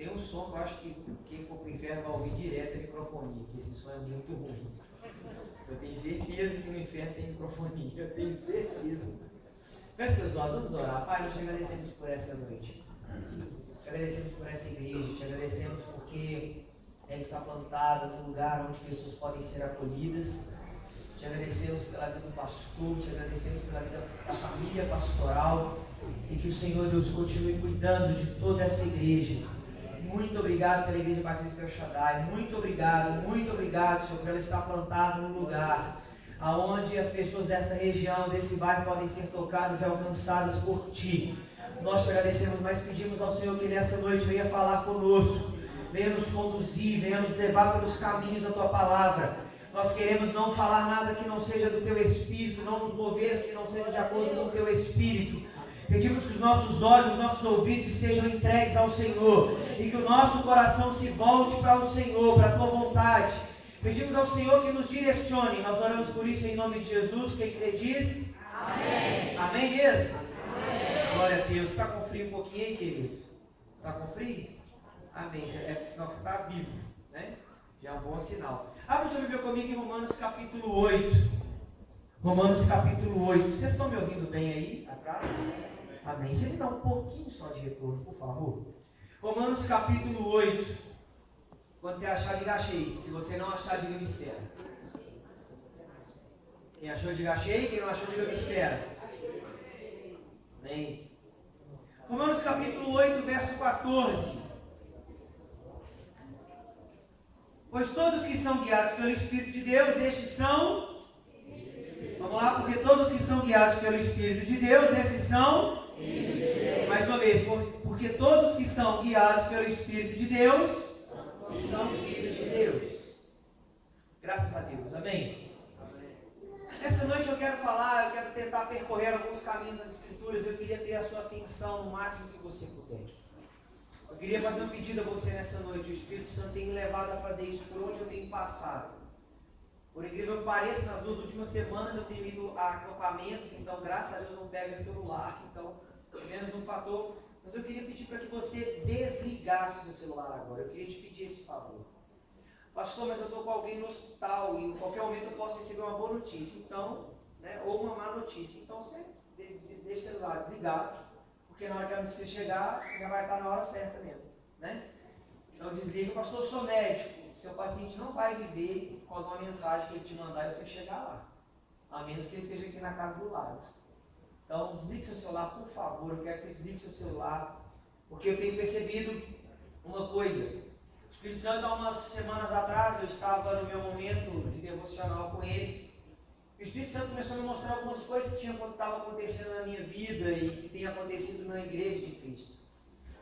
Tem um som que eu acho que quem for pro inferno vai ouvir direto a microfonia, que esse som é muito ruim. Eu tenho certeza que no inferno tem microfonia, eu tenho certeza. Feche seus olhos, vamos orar. Pai, nós te agradecemos por essa noite. Te agradecemos por essa igreja, te agradecemos porque ela está plantada num lugar onde pessoas podem ser acolhidas. Te agradecemos pela vida do pastor, te agradecemos pela vida da família pastoral e que o Senhor Deus continue cuidando de toda essa igreja. Muito obrigado pela Igreja Batista El Shaddai, muito obrigado, Senhor, por ela estar plantada num lugar onde as pessoas dessa região, desse bairro podem ser tocadas e alcançadas por Ti. Nós te agradecemos, mas pedimos ao Senhor que nessa noite venha falar conosco, venha nos conduzir, venha nos levar pelos caminhos da Tua Palavra. Nós queremos não falar nada que não seja do Teu Espírito, não nos mover que não seja de acordo com o Teu Espírito. Pedimos que os nossos olhos, os nossos ouvidos estejam entregues ao Senhor e que o nosso coração se volte para o Senhor, para a Tua vontade. Pedimos ao Senhor que nos direcione. Nós oramos por isso em nome de Jesus. Quem crê diz? Amém. Amém mesmo? Amém. Glória a Deus. Está com frio um pouquinho aí, querido? Está com frio? Amém. É sinal que você está vivo, né? Já é um bom sinal. Abra sua Bíblia comigo em Romanos capítulo 8. Romanos capítulo 8. Vocês estão me ouvindo bem aí atrás? Amém. Você me dá um pouquinho só de retorno, por favor. Romanos capítulo 8. Quando você achar, diga achei. Se você não achar, diga me espera. Quem achou, diga achei. Quem não achou, diga me espera. Amém. Romanos capítulo 8, verso 14. Pois todos que são guiados pelo Espírito de Deus, estes são... Vamos lá, porque todos que são guiados pelo Espírito de Deus, esses são... Mais uma vez, porque todos que são guiados pelo Espírito de Deus, são filhos de Deus. Graças a Deus, amém? Nessa noite eu quero tentar percorrer alguns caminhos das Escrituras. Eu queria ter a sua atenção no máximo que você puder. Eu queria fazer um pedido a você nessa noite. O Espírito Santo tem me levado a fazer isso por onde eu tenho passado. Por incrível que pareça, nas 2 últimas semanas eu tenho ido a acampamentos, então graças a Deus não pega celular, então é menos um fator. Mas eu queria pedir para que você desligasse o seu celular agora. Eu queria te pedir esse favor. Pastor, mas eu estou com alguém no hospital e em qualquer momento eu posso receber uma boa notícia, então, né, ou uma má notícia. Então você deixa o celular desligado, porque na hora que a notícia chegar, já vai estar na hora certa mesmo, né? Então desliga. Pastor, eu sou médico. Seu paciente não vai viver com alguma mensagem que ele te mandar e você chegar lá, a menos que ele esteja aqui na casa do lado. Então desligue seu celular, por favor. Eu quero que você desligue seu celular, porque eu tenho percebido uma coisa. O Espírito Santo, há umas semanas atrás, eu estava no meu momento de devocional com ele. O Espírito Santo começou a me mostrar algumas coisas que estavam acontecendo na minha vida e que tem acontecido na Igreja de Cristo.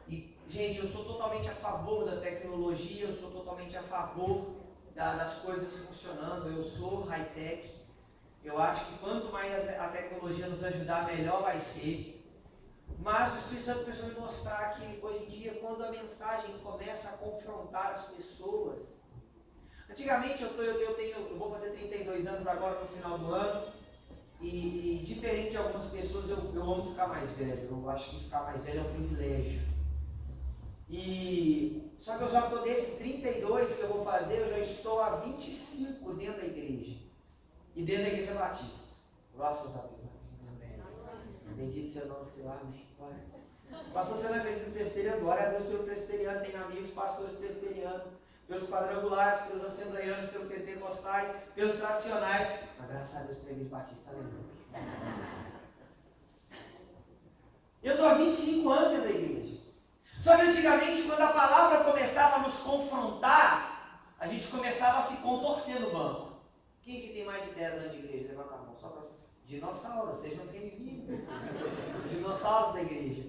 E, gente, eu sou totalmente a favor da tecnologia, eu sou totalmente a favor das coisas funcionando, eu sou high-tech. Eu acho que quanto mais a tecnologia nos ajudar, melhor vai ser. Mas o Espírito Santo começou a me mostrar que hoje em dia, quando a mensagem começa a confrontar as pessoas... Antigamente, eu vou fazer 32 anos agora no final do ano, e diferente de algumas pessoas, eu amo ficar mais velho. Eu acho que ficar mais velho é um privilégio. Só que eu já estou desses 32 que eu vou fazer, eu já estou há 25 dentro da igreja. E dentro da Igreja Batista. Graças a Deus. Amém. Bendito seja o nome do Senhor. Amém. Glória a Deus. Pastor, você não acredita no presbiteriano? Glória a Deus pelo presbiteriano. Tem amigos, pastores presbiterianos, pelos quadrangulares, pelos assembleianos, pelos pentecostais, pelos tradicionais. Mas graças a Deus pela Igreja Batista. Aleluia. Eu estou há 25 anos dentro da igreja. Só que antigamente, quando a palavra começava a nos confrontar, a gente começava a se contorcer no banco. Quem que tem mais de 10 anos de igreja? Levanta a mão, só para... Dinossauros, sejam bem-vindos. Dinossauros da igreja.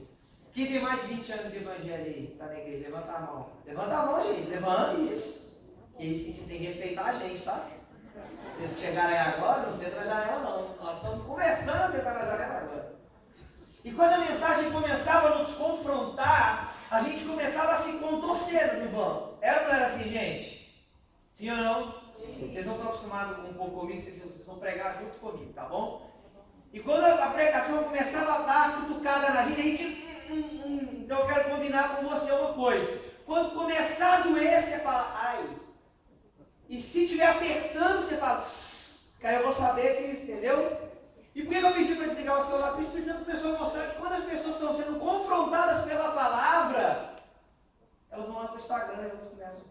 Quem tem mais de 20 anos de evangelho aí, está na igreja? Levanta a mão. Levanta a mão, gente. Levanta isso. Que isso, vocês têm que respeitar a gente, tá? Vocês que chegaram aí agora, não senta na janela não. Nós estamos começando a sentar na janela agora. E quando a mensagem começava a nos confrontar, a gente começava a se contorcer no banco. Era ou não era assim, gente? Sim ou não? Sim. Vocês não estão acostumados um pouco comigo, vocês vão pregar junto comigo, tá bom? E quando a pregação começava a dar cutucada na gente, Então eu quero combinar com você uma coisa. Quando começar a doer, você fala, ai. E se estiver apertando, você fala, que aí eu vou saber que eles, entendeu? E por que eu pedi para desligar o celular? Porque o Espírito Santo começou a mostrar que quando as pessoas estão sendo confrontadas pela palavra, elas vão lá para o Instagram e elas começam.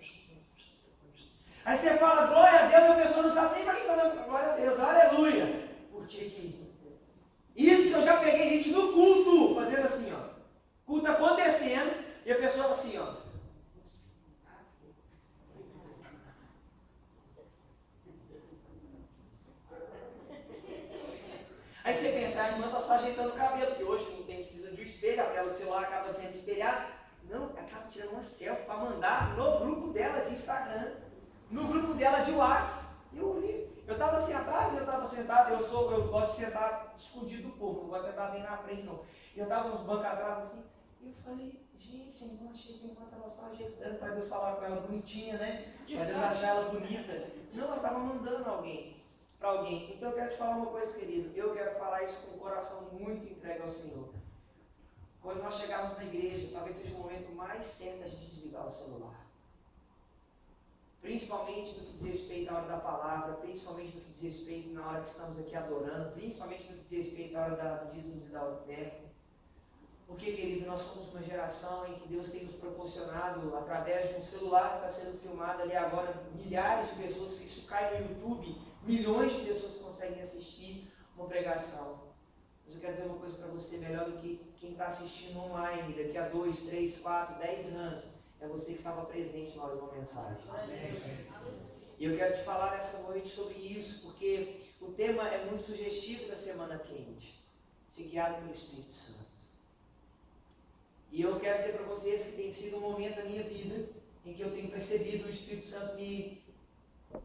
Aí você fala, glória a Deus, a pessoa não sabe nem para que está olhando, glória a Deus, aleluia. Curti aqui. Isso que eu já peguei gente no culto, fazendo assim, ó. Culto acontecendo, e a pessoa assim, ó. Aí você pensa, a irmã está só ajeitando o cabelo, porque hoje não tem, precisa de um espelho, a tela do celular acaba sendo espelhada. Não, ela acaba tirando uma selfie para mandar no grupo dela de Instagram, no grupo dela de WhatsApp. Eu estava assim atrás, eu estava sentado, eu gosto de sentar escondido do povo, não gosto de sentar bem na frente não. Eu estava uns bancos atrás assim, e eu falei, gente, a irmã chega enquanto ela só ajeitando, para Deus falar com ela bonitinha, né? Para Deus achar ela bonita. Não, ela estava mandando para alguém. Então eu quero te falar uma coisa, querido, eu quero falar isso com o coração muito entregue ao Senhor. Quando nós chegarmos na igreja, talvez seja o momento mais certo da gente desligar o celular. Principalmente no que diz respeito à hora da palavra, principalmente no que diz respeito na hora que estamos aqui adorando, principalmente no que diz respeito à hora do dízimos e da oferta. Porque, querido, nós somos uma geração em que Deus tem nos proporcionado, através de um celular que está sendo filmado ali agora, milhares de pessoas, se isso cai no YouTube, milhões de pessoas conseguem assistir uma pregação. Mas eu quero dizer uma coisa para você, melhor do que quem está assistindo online daqui a 2, 3, 4, 10 anos, é você que estava presente na hora de uma mensagem. E eu quero te falar nessa noite sobre isso, porque o tema é muito sugestivo da Semana Quente, ser guiado pelo Espírito Santo. E eu quero dizer para vocês que tem sido um momento da minha vida em que eu tenho percebido o Espírito Santo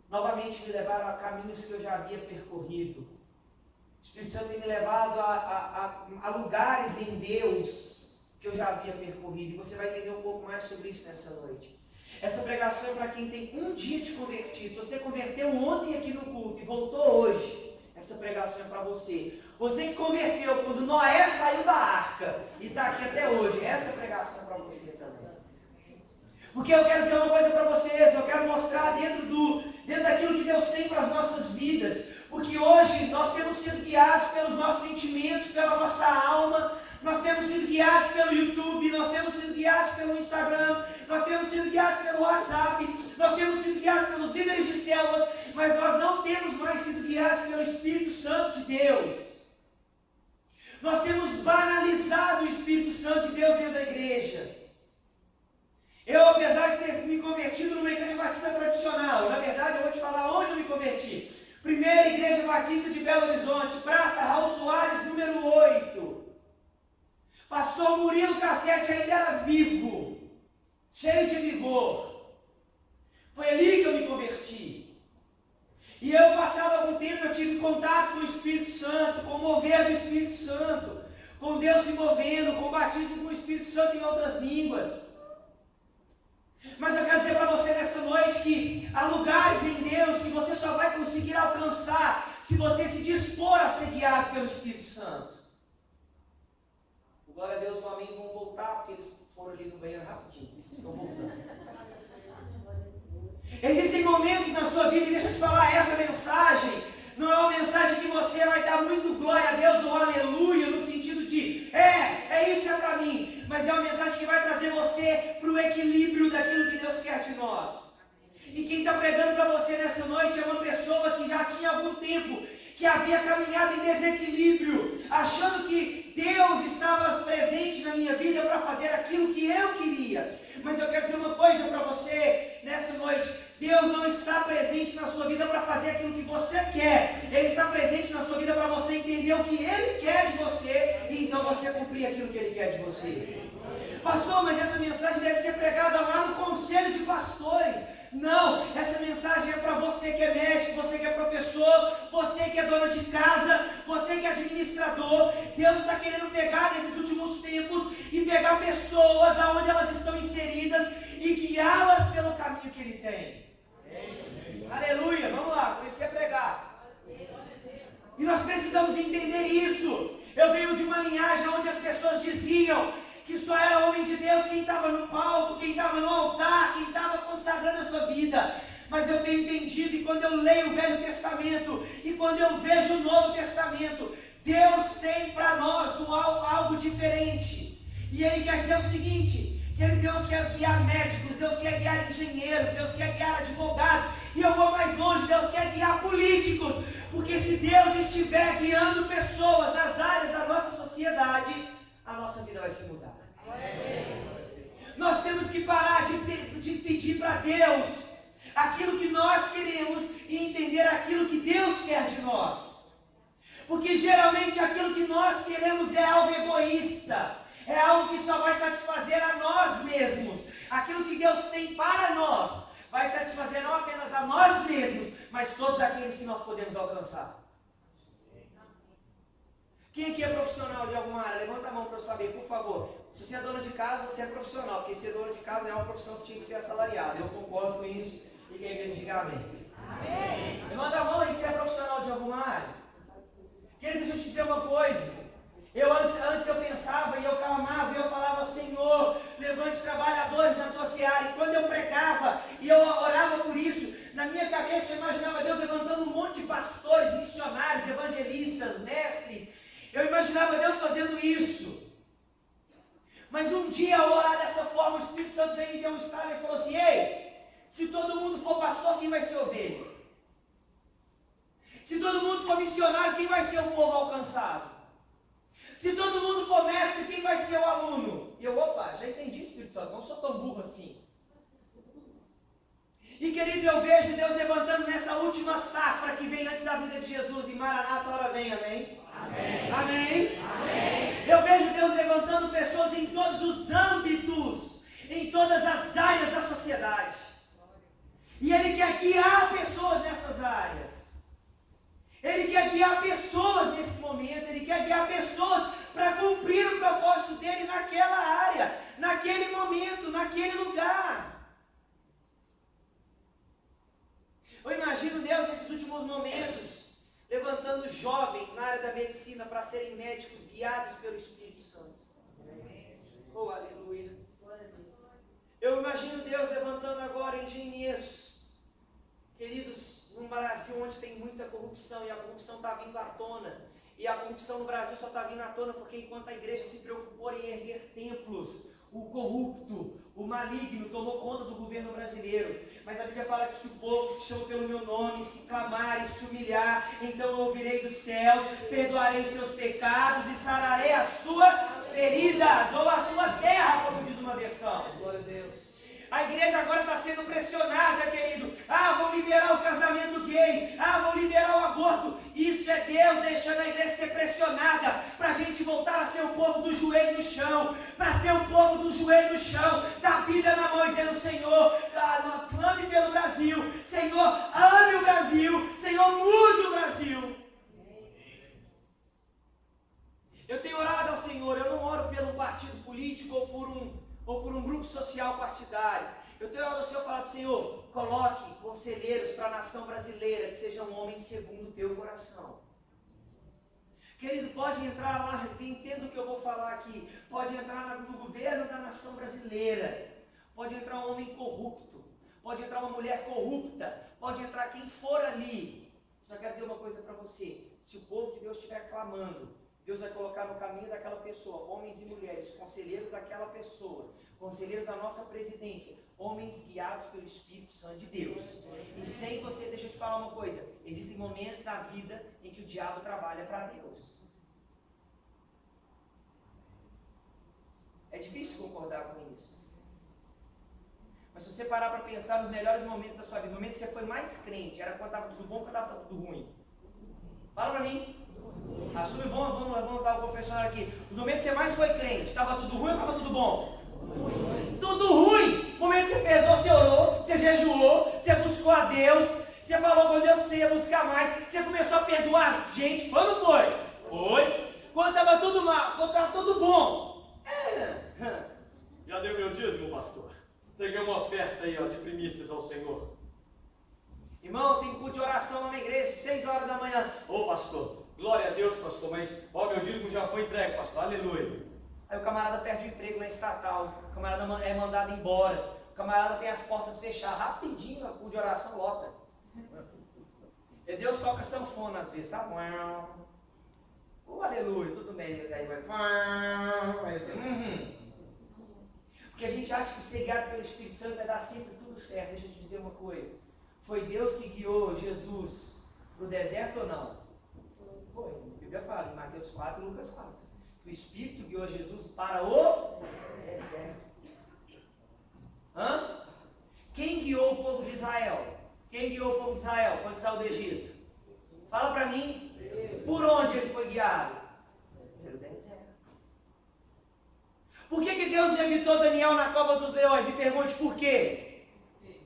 novamente me levar a caminhos que eu já havia percorrido. O Espírito Santo tem me levado a lugares em Deus que eu já havia percorrido. E você vai entender um pouco mais sobre isso nessa noite. Essa pregação é para quem tem um dia de convertido. Você converteu ontem aqui no culto e voltou hoje. Essa pregação é para você. Você que converteu quando Noé saiu da arca e está aqui até hoje. Essa pregação é para você também. Porque eu quero dizer uma coisa para vocês. Eu quero mostrar dentro daquilo que Deus tem para as nossas vidas. Porque hoje nós temos sido guiados pelos nossos sentimentos, pela nossa alma. Nós temos sido guiados pelo YouTube, nós temos sido guiados pelo Instagram, nós temos sido guiados pelo WhatsApp, nós temos sido guiados pelos líderes de células, mas nós não temos mais sido guiados pelo Espírito Santo de Deus. Nós temos banalizado o Espírito Santo de Deus dentro da igreja. Eu, apesar de ter me convertido numa igreja batista tradicional, na verdade eu vou te falar onde eu me converti. Primeira Igreja Batista de Belo Horizonte, Praça Raul Soares, número 8. Pastor Murilo Cassete ainda era vivo, cheio de vigor. Foi ali que eu me converti. E eu, passado algum tempo, eu tive contato com o Espírito Santo, com o mover do Espírito Santo, com Deus se movendo, com o batismo com o Espírito Santo em outras línguas. Mas eu quero dizer para você nessa noite que há lugares em Deus que você só vai conseguir alcançar se você se dispor a ser guiado pelo Espírito Santo. Glória a Deus, o amém, vão voltar, porque eles foram ali no banheiro rapidinho, estão voltando. Existem momentos na sua vida, e deixa eu te falar, essa mensagem não é uma mensagem que você vai dar muito glória a Deus ou aleluia, no sentido de, isso é para mim, mas é uma mensagem que vai trazer você para o equilíbrio daquilo que Deus quer de nós. E quem está pregando para você nessa noite é uma pessoa que já tinha algum tempo, que havia caminhado em desequilíbrio, achando que Deus estava presente na minha vida para fazer aquilo que eu queria. Mas eu quero dizer uma coisa para você nessa noite: Deus não está presente na sua vida para fazer aquilo que você quer. Ele está presente na sua vida para você entender o que Ele quer de você e então você cumprir aquilo que Ele quer de você. Pastor, mas essa mensagem deve ser pregada lá no conselho de pastores. Não, essa mensagem é para você que é médico, você que é professor, você que é dono de casa, você que é administrador. Deus está querendo pegar nesses últimos tempos e pegar pessoas aonde elas estão inseridas e guiá-las pelo caminho que Ele tem. Aleluia, vamos lá, comecei a pregar. E nós precisamos entender isso. Eu venho de uma linhagem onde as pessoas diziam que que só era homem de Deus quem estava no palco, quem estava no altar, quem estava consagrando a sua vida. Mas eu tenho entendido, e quando eu leio o Velho Testamento, e quando eu vejo o Novo Testamento, Deus tem para nós algo diferente. E Ele quer dizer o seguinte, que Deus quer guiar médicos, Deus quer guiar engenheiros, Deus quer guiar advogados, e eu vou mais longe, Deus quer guiar políticos, porque se Deus estiver guiando pessoas nas áreas da nossa sociedade, a nossa vida vai se mudar. Nós temos que parar de pedir para Deus aquilo que nós queremos e entender aquilo que Deus quer de nós. Porque geralmente aquilo que nós queremos é algo egoísta, é algo que só vai satisfazer a nós mesmos. Aquilo que Deus tem para nós vai satisfazer não apenas a nós mesmos, mas todos aqueles que nós podemos alcançar. Quem aqui é profissional de alguma área? Levanta a mão para eu saber, por favor. Se você é dona de casa, você é profissional, porque ser dona de casa é uma profissão que tinha que ser assalariada. Eu concordo com isso. E quem vem diga amém. Amém. Levanta a mão aí se é profissional de alguma área. Querido, deixa eu te dizer uma coisa. Antes eu pensava e eu clamava e eu falava, Senhor, levante trabalhadores na tua seara. E quando eu pregava e eu orava por isso, na minha cabeça eu imaginava Deus levantando um monte de pastores, missionários, evangelistas, mestres. Eu imaginava Deus fazendo isso. Mas um dia, ao orar dessa forma, o Espírito Santo veio e me deu um estalo e falou assim, ei, se todo mundo for pastor, quem vai ser ovelha? Se todo mundo for missionário, quem vai ser o povo alcançado? Se todo mundo for mestre, quem vai ser o aluno? E eu, opa, já entendi, Espírito Santo, não sou tão burro assim. E querido, eu vejo Deus levantando nessa última safra que vem antes da vida de Jesus, e Maranata, hora vem, amém? Amém. Amém? Amém. Eu vejo Deus levantando pessoas em todos os âmbitos, em todas as áreas da sociedade. E Ele quer guiar pessoas nessas áreas. Ele quer guiar pessoas nesse momento, Ele quer guiar pessoas para cumprir o propósito dEle naquela área, naquele momento, naquele lugar. Eu imagino Deus nesses últimos momentos, levantando jovens na área da medicina para serem médicos guiados pelo Espírito Santo. Oh, aleluia. Eu imagino Deus levantando agora engenheiros, queridos, num Brasil onde tem muita corrupção, e a corrupção está vindo à tona, e a corrupção no Brasil só está vindo à tona porque enquanto a igreja se preocupou em erguer templos, o corrupto, o maligno tomou conta do governo brasileiro. Mas a Bíblia fala que se o povo que se chama pelo meu nome se clamar e se humilhar, então eu ouvirei dos céus, perdoarei os seus pecados e sararei as tuas feridas, ou a tua terra, como diz uma versão. Glória a Deus. A igreja agora está sendo pressionada, querido. Vão liberar o casamento gay. Vão liberar o aborto. Isso é Deus deixando a igreja ser pressionada para a gente voltar a ser o povo do joelho no chão. Para ser o povo do joelho no chão. Da Bíblia na mão, dizendo, Senhor, clame pelo Brasil. Senhor, ame o Brasil. Senhor, mude o Brasil. Eu tenho orado ao Senhor. Eu não oro pelo partido político ou por um grupo social partidário. Eu tenho orado ao Senhor, falado, Senhor, coloque conselheiros para a nação brasileira, que sejam homens segundo o teu coração. Querido, pode entrar lá, entenda o que eu vou falar aqui, pode entrar no governo da nação brasileira, pode entrar um homem corrupto, pode entrar uma mulher corrupta, pode entrar quem for ali. Só quero dizer uma coisa para você, se o povo de Deus estiver clamando, Deus vai colocar no caminho daquela pessoa, homens e mulheres, conselheiros daquela pessoa, conselheiros da nossa presidência, homens guiados pelo Espírito Santo de Deus. E sem você, deixa eu te falar uma coisa, existem momentos na vida em que o diabo trabalha para Deus. É difícil concordar com isso. Mas se você parar para pensar nos melhores momentos da sua vida, no momento que você foi mais crente, era quando estava tudo bom ou quando estava tudo ruim? Fala para mim. Assume, vamos levantar o confessionário aqui. Os momentos que você mais foi crente, estava tudo ruim ou estava tudo bom? Tudo ruim. O momento que você fez, você orou, você jejuou, você buscou a Deus, você falou com Deus que você ia buscar mais, você começou a perdoar gente. Quando foi? Foi. Quando estava tudo mal, quando estava tudo bom. Já deu meu dízimo, pastor? Entreguei uma oferta aí, de primícias ao Senhor. Irmão, tem culto de oração lá na igreja, 6 horas da manhã. Ô pastor, glória a Deus, pastor, mas meu dízimo já foi entregue, pastor, aleluia. Aí o camarada perde o emprego na estatal, o camarada é mandado embora, o camarada tem as portas fechadas, rapidinho a culto de oração lota. E Deus toca sanfona às vezes, sabe? Aleluia, tudo bem, aí vai assim, Porque a gente acha que ser guiado pelo Espírito Santo vai dar sempre tudo certo. Deixa eu te dizer uma coisa, foi Deus que guiou Jesus para o deserto ou não? Foi, a Bíblia fala em Mateus 4 e Lucas 4. O Espírito guiou Jesus para o deserto. Quem guiou o povo de Israel? Quem guiou o povo de Israel quando saiu do Egito? Fala para mim. Por onde ele foi guiado? Pelo deserto. Por que Deus não evitou Daniel na cova dos leões? Me pergunte por quê.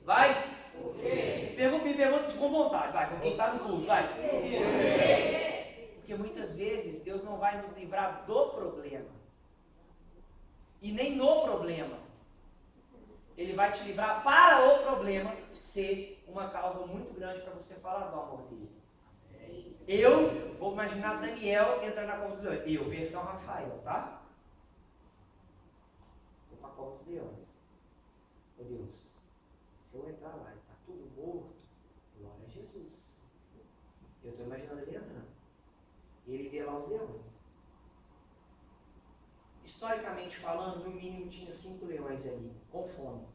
Vai. Me pergunte com vontade. Vai, com quem está no culto. Vai. Porque muitas vezes Deus não vai nos livrar do problema. E nem no problema. Ele vai te livrar para o problema ser uma causa muito grande para você falar do amor dele. Eu vou imaginar Daniel entrando na cova dos leões. Eu, versão Rafael, tá? Vou para a cova dos leões. Ô Deus, se eu entrar lá e está tudo morto, glória a Jesus. Eu estou imaginando ele entrando. E ele vê lá os leões. Historicamente falando, no mínimo tinha 5 leões ali, com fome.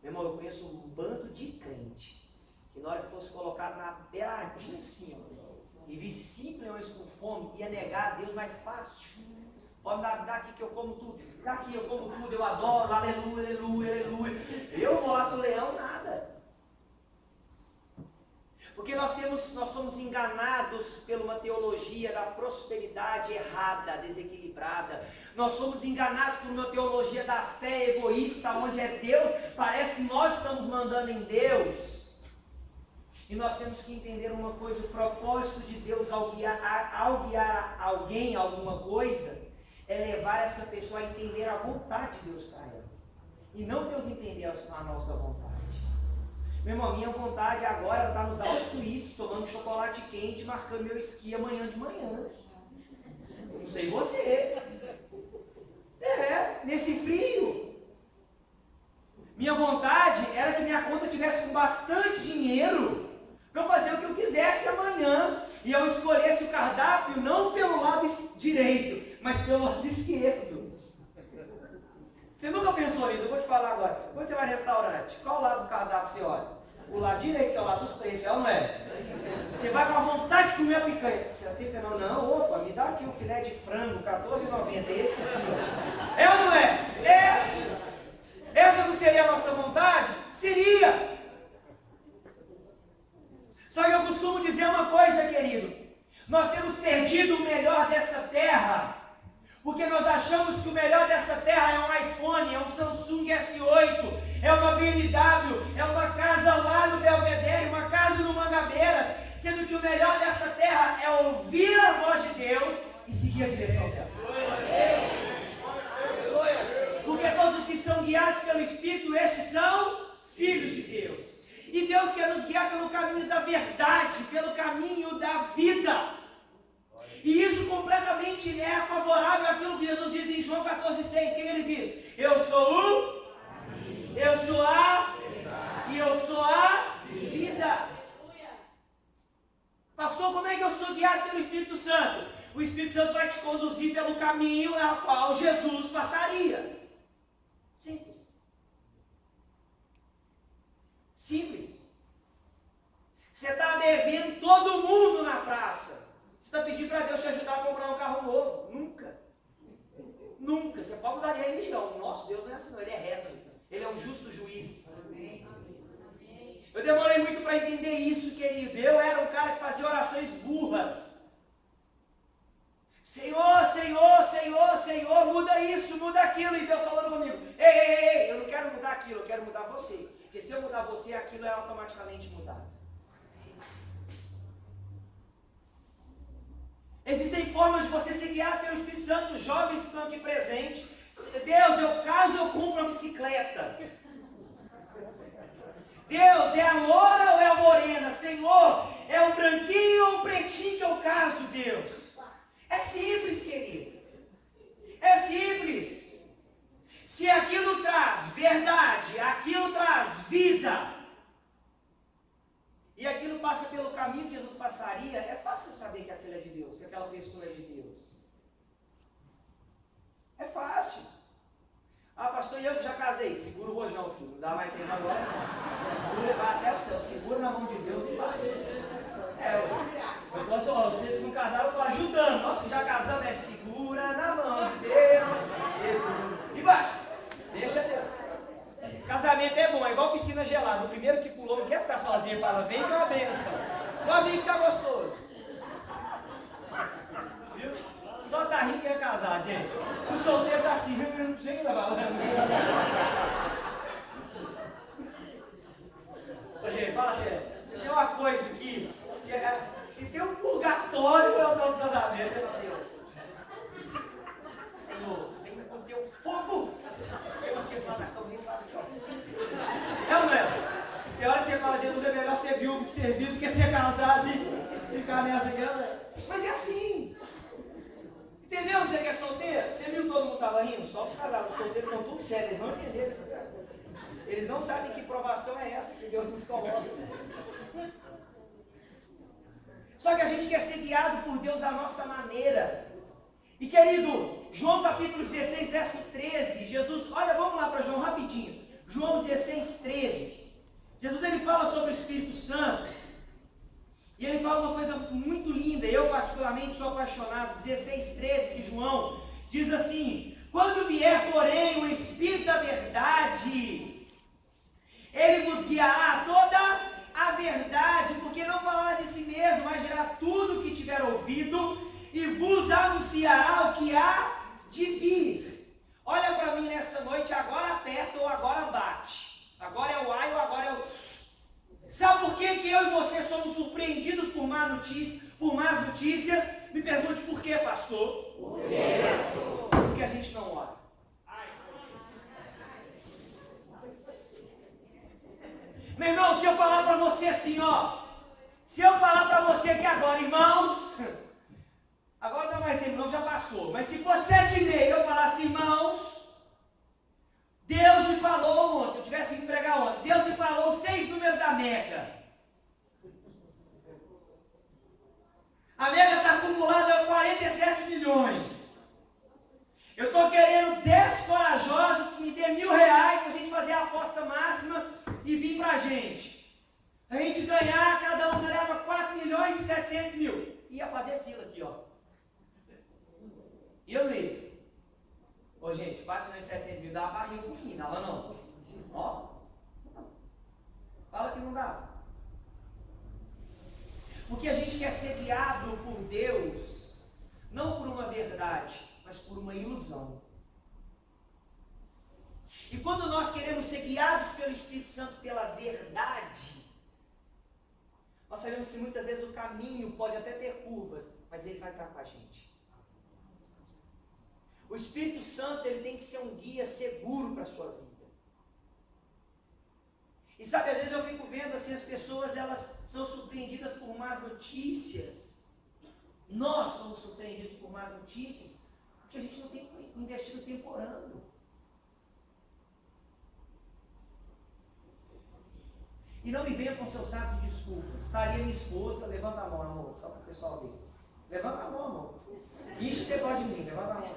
Meu irmão, eu conheço um bando de crente que na hora que fosse colocado na beiradinha assim, e visse 5 leões com fome, ia negar a Deus mais fácil. Pode dar aqui que eu como tudo, daqui eu como tudo, eu adoro, aleluia, aleluia, aleluia. Eu vou lá pro leão, nada. Porque nós somos enganados por uma teologia da prosperidade errada, desequilibrada. Nós somos enganados por uma teologia da fé egoísta, onde é Deus, parece que nós estamos mandando em Deus. E nós temos que entender uma coisa, o propósito de Deus ao guiar alguém, alguma coisa, é levar essa pessoa a entender a vontade de Deus para ela. E não Deus entender a nossa vontade. Meu irmão, minha vontade agora está nos Alpes Suíços, tomando chocolate quente, marcando meu esqui amanhã de manhã. Não sei você. Nesse frio. Minha vontade era que minha conta tivesse com bastante dinheiro para eu fazer o que eu quisesse amanhã. E eu escolhesse o cardápio não pelo lado direito, mas pelo lado esquerdo. Você nunca pensou nisso? Eu vou te falar agora. Quando você vai no restaurante, qual lado do cardápio você olha? O lado direito, que é o lado dos preços, é ou não é? Você vai com a vontade de comer a picanha. Você atenta, não, opa, me dá aqui um filé de frango, R$14,90, esse aqui, ó. É ou não é? É! Essa não seria a nossa vontade? Seria! Só que eu costumo dizer uma coisa, querido. Nós temos perdido o melhor dessa terra, porque nós achamos que o melhor dessa terra é um iPhone, é um Samsung S8, é uma BMW, é uma casa lá no Belvedere, uma casa no Mangabeiras, sendo que o melhor dessa terra é ouvir a voz de Deus e seguir a direção dela. Porque todos os que são guiados pelo Espírito, estes são filhos de Deus. E Deus quer nos guiar pelo caminho da verdade, pelo caminho da vida. E isso completamente é favorável àquilo que Jesus diz em João 14,6. O que ele diz? Eu sou o caminho, eu sou a verdade, e eu sou a vida. Pastor, como é que eu sou guiado pelo Espírito Santo? O Espírito Santo vai te conduzir pelo caminho ao qual Jesus passaria. Simples. Simples. Você está devendo todo mundo na praça. Você está pedindo para Deus te ajudar a comprar um carro novo? Nunca. Nunca. Você pode mudar de religião. O nosso Deus não é assim, não. Ele é reto. Ele é um justo juiz. Eu demorei muito para entender isso, querido. Eu era um cara que fazia orações burras. Senhor, Senhor, Senhor, Senhor, muda isso, muda aquilo. E Deus falando comigo, ei, eu não quero mudar aquilo, eu quero mudar você. Porque se eu mudar você, aquilo é automaticamente mudado. Existem formas de você ser guiado pelo Espírito Santo. Os jovens que estão aqui presentes. Deus, caso eu compre uma bicicleta. Deus, é a loura ou é a morena? Senhor, é o branquinho ou o pretinho que eu caso, Deus? É simples, querido. É Se aquilo traz verdade, aquilo traz vida, e aquilo passa pelo caminho que Jesus passaria, é fácil saber que aquilo é de Deus, que aquela pessoa é de Deus. É fácil. Ah, pastor, e eu que já casei? Segura o rojão, filho. Não dá mais tempo agora. Segura e vai até o céu. Segura na mão de Deus e vai. Vocês que não casaram, eu estou ajudando. Nós que já casamos, segura na mão de Deus. Segura. E vai. Deixa Deus. Casamento é bom, é igual piscina gelada. O primeiro que pulou não quer ficar sozinho e fala, vem que é uma benção. Pode vir que tá gostoso. Viu? Só tá rindo quem é casado, gente. O solteiro tá assim, não sei o que tá falando. Ô, gente, fala sério. Se tem uma coisa aqui, se tem um purgatório, é o tal do casamento, meu Deus. Senhor, vem com o teu fogo. Eu aqui, esse lado da cama, esse lado aqui, ó. É ou não é? Tem hora que você fala, Jesus, é melhor ser viúvo que servir do que ser casado e ficar nessa aqui, não é? Mas é assim. Entendeu? Você que é solteiro? Você viu que todo mundo estava rindo? Só os casados, os solteiros estão tudo sérios, eles não entenderam essa cara. Eles não sabem que provação é essa que Deus nos coloca. Só que a gente quer ser guiado por Deus à nossa maneira. E querido, João capítulo 16, verso 13, Jesus, olha, vamos lá para João rapidinho. João 16, 13. Jesus ele fala sobre o Espírito Santo. E ele fala uma coisa muito linda, eu particularmente sou apaixonado. 16, 13 de João diz assim: quando vier, porém, o Espírito da verdade, ele vos guiará a toda a verdade, porque não falará de si mesmo, mas dirá tudo o que tiver ouvido e vos anunciará o que há de vir. Olha para mim nessa noite, agora aperta ou agora bate. Agora é o ai ou agora é o... Sabe por que eu e você somos surpreendidos por más notícias? Me pergunte por quê, pastor? Por quê, pastor? Porque a gente não ora. Meu irmão, se eu falar para você assim, ó, se eu falar para você que agora, irmãos, agora não é mais tempo, não, já passou, mas se for 7h30 eu falasse, irmãos, Deus me falou ontem, eu tivesse que pregar ontem, Deus me falou 6 números da Mega. A Mega está acumulada a 47 milhões. Eu estou querendo 10 corajosos que me dê R$1.000 para a gente fazer a aposta máxima e vir para a gente. A gente ganhar, cada um leva 4.700.000. Ia fazer fila aqui, ó. E eu não ia. Ô gente, 4.700.000 dava para rir um pouquinho, dava não? Ó. Fala que não dava. Porque a gente quer ser guiado por Deus, não por uma verdade, mas por uma ilusão. E quando nós queremos ser guiados pelo Espírito Santo pela verdade, nós sabemos que muitas vezes o caminho pode até ter curvas, mas ele vai estar com a gente. O Espírito Santo ele tem que ser um guia seguro para a sua vida. E sabe, às vezes eu fico vendo assim, as pessoas elas são surpreendidas por más notícias. Nós somos surpreendidos por más notícias porque a gente não tem investido tempo orando. E não me venha com seu saco de desculpas. Está ali a minha esposa, levanta a mão, amor, só para o pessoal ver. Levanta a mão, amor. Isso você gosta de mim, levanta a mão.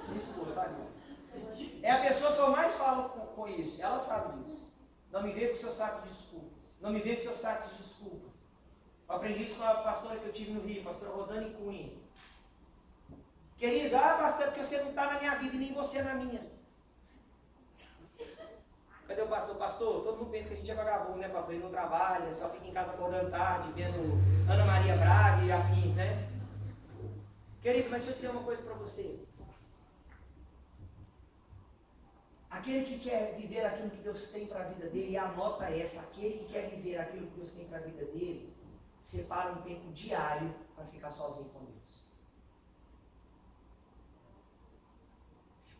Minha esposa, está ali. É a pessoa que eu mais falo com isso, ela sabe disso. Não me venha com seu saco de desculpas. Não me venha com seu saco de desculpas. Eu aprendi isso com a pastora que eu tive no Rio, a pastora Rosane Cunha. Querido, pastor, porque você não está na minha vida e nem você na minha. Cadê o pastor? Pastor, todo mundo pensa que a gente é vagabundo, né, pastor? Ele não trabalha, só fica em casa acordando tarde, vendo Ana Maria Braga e afins, né? Querido, mas deixa eu dizer uma coisa para você. Aquele que quer viver aquilo que Deus tem para a vida dele, e anota essa, aquele que quer viver aquilo que Deus tem para a vida dele, separa um tempo diário para ficar sozinho com Deus.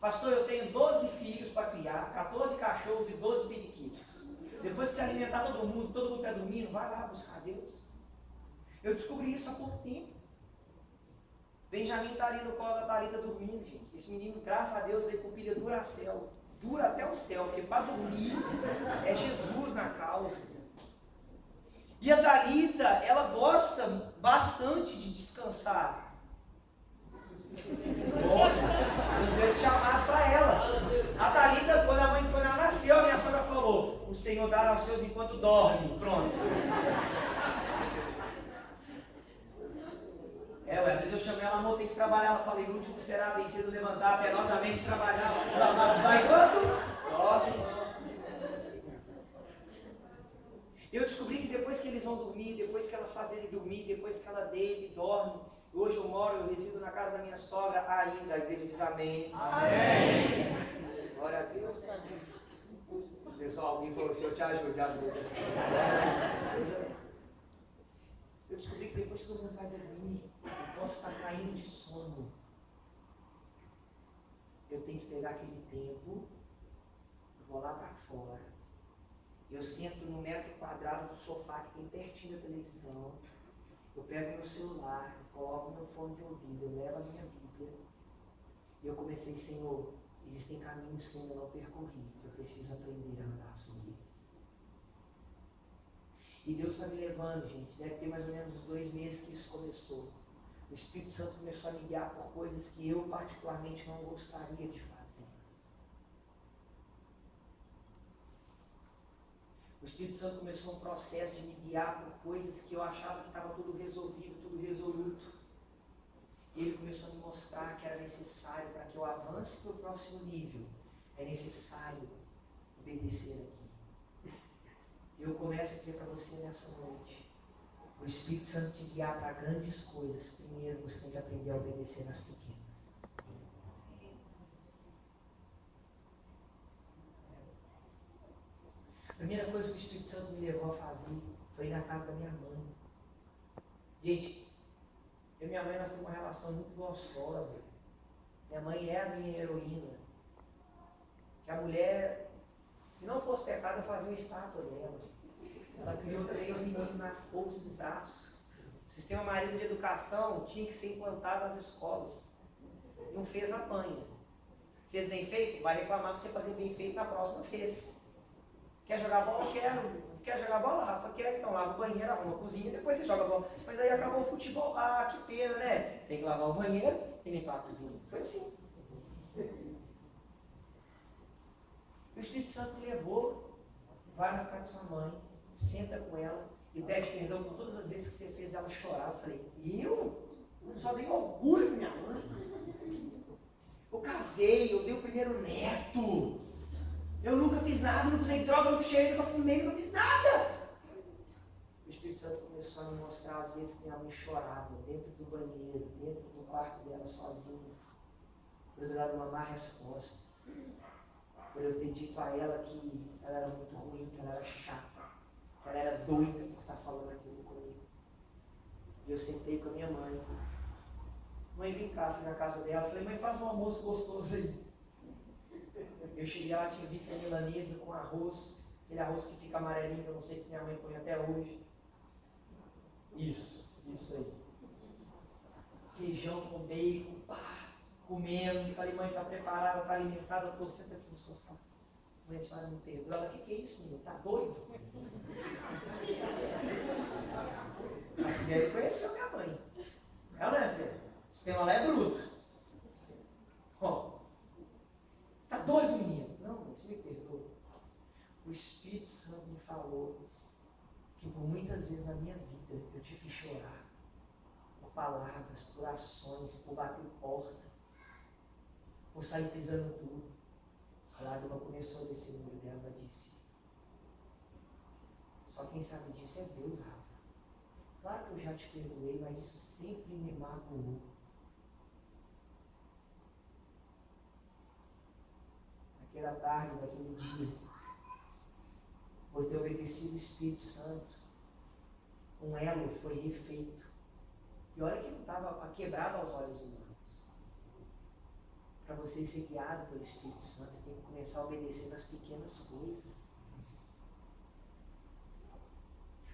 Pastor, eu tenho 12 filhos para criar, 14 cachorros e 12 periquitos. Depois que você alimentar todo mundo vai dormindo, vai lá buscar Deus. Eu descobri isso há pouco tempo. Benjamin está ali no colo da Thalita dormindo, gente. Esse menino, graças a Deus, veio com pilha Duracell. Dura até o céu, porque para dormir é Jesus na causa. E a Thalita, ela gosta bastante de descansar. Nossa, Deus deu esse chamado para ela. A Thalita, quando ela nasceu, a minha sogra falou: o Senhor dará aos seus enquanto dorme. Pronto. Às vezes eu chamo ela, amor, tem que trabalhar. Ela fala: inútil será bem cedo levantar, penosamente trabalhar, os seus amados vai enquanto dorme. Eu descobri que depois que eles vão dormir, depois que ela faz ele dormir, depois que ela deita e dorme, hoje eu resido na casa da minha sogra ainda, a igreja diz amém. Amém. Glória a Deus. Pessoal, alguém falou assim, eu te ajudo, Eu descobri que depois que todo mundo vai dormir, eu posso estar caindo de sono. Eu tenho que pegar aquele tempo, eu vou lá para fora. Eu sento no metro quadrado do sofá que tem pertinho da televisão. Eu pego meu celular, coloco meu fone de ouvido, eu levo a minha Bíblia. E eu comecei, Senhor, existem caminhos que eu ainda não percorri, que eu preciso aprender a andar sobre eles. E Deus está me levando, gente. Deve ter mais ou menos uns 2 meses que isso começou. O Espírito Santo começou a me guiar por coisas que eu particularmente não gostaria de fazer. O Espírito Santo começou um processo de me guiar por coisas que eu achava que estava tudo resolvido, tudo resoluto. E Ele começou a me mostrar que era necessário, para que eu avance para o próximo nível, é necessário obedecer aqui. Eu começo a dizer para você nessa noite, o Espírito Santo te guiar para grandes coisas, primeiro você tem que aprender a obedecer nas pequenas. A primeira coisa que o Espírito Santo me levou a fazer foi ir na casa da minha mãe. Gente, eu e minha mãe, nós temos uma relação muito gostosa. Minha mãe é a minha heroína. Que a mulher, se não fosse pecado, eu fazia uma estátua dela. Ela criou 3 meninos na força do braço. O sistema marido de educação tinha que ser implantado nas escolas. Não fez, apanha. Fez bem feito? Vai reclamar para você fazer bem feito na próxima vez. Quer jogar bola? Quero. Quer jogar bola? Rafa, quer. Então lava o banheiro, arruma a cozinha, depois você joga bola. Mas aí acabou o futebol. Ah, que pena, né? Tem que lavar o banheiro e limpar a cozinha. Foi assim. O Espírito Santo me levou, vai na casa de sua mãe, senta com ela e pede perdão por todas as vezes que você fez ela chorar. Eu falei, eu só dei orgulho pra minha mãe. Eu casei, eu dei o primeiro neto. Eu nunca fiz nada, nunca usei droga, nunca cheirei, nunca fumei, nunca fiz nada. O Espírito Santo começou a me mostrar as vezes que minha mãe chorava, dentro do banheiro, dentro do quarto dela, sozinha. Por eu dar uma má resposta. Por eu ter dito a ela que ela era muito ruim, que ela era chata, que ela era doida por estar falando aquilo comigo. E eu sentei com a minha mãe. Mãe, vem cá, fui na casa dela, falei, mãe, faz um almoço gostoso aí. Eu cheguei lá, tinha bife milanesa com arroz, aquele arroz que fica amarelinho, que eu não sei que minha mãe põe até hoje. Isso aí. Feijão com bacon, pá, comendo. Falei, mãe, tá preparada, tá alimentada, tô senta aqui no sofá. Mãe, a senhora me perdoa. Ela, o que é isso, menino? Tá doido? A Sibeli conheceu minha mãe. Ela não é, Sibeli? O sistema lá é bruto. Ó. Está doido, menino? Não, você me perdoa. O Espírito Santo me falou que por muitas vezes na minha vida eu te fiz chorar por palavras, por ações, por bater porta, por sair pisando tudo. A lágrima começou a descer no olho dela, ela disse, só quem sabe disso é Deus, Rafa. Claro que eu já te perdoei, mas isso sempre me magoou. Naquela tarde, naquele dia, por ter obedecido o Espírito Santo, um elo foi refeito. E olha que não estava quebrado aos olhos humanos. Para você ser guiado pelo Espírito Santo, você tem que começar a obedecer nas pequenas coisas.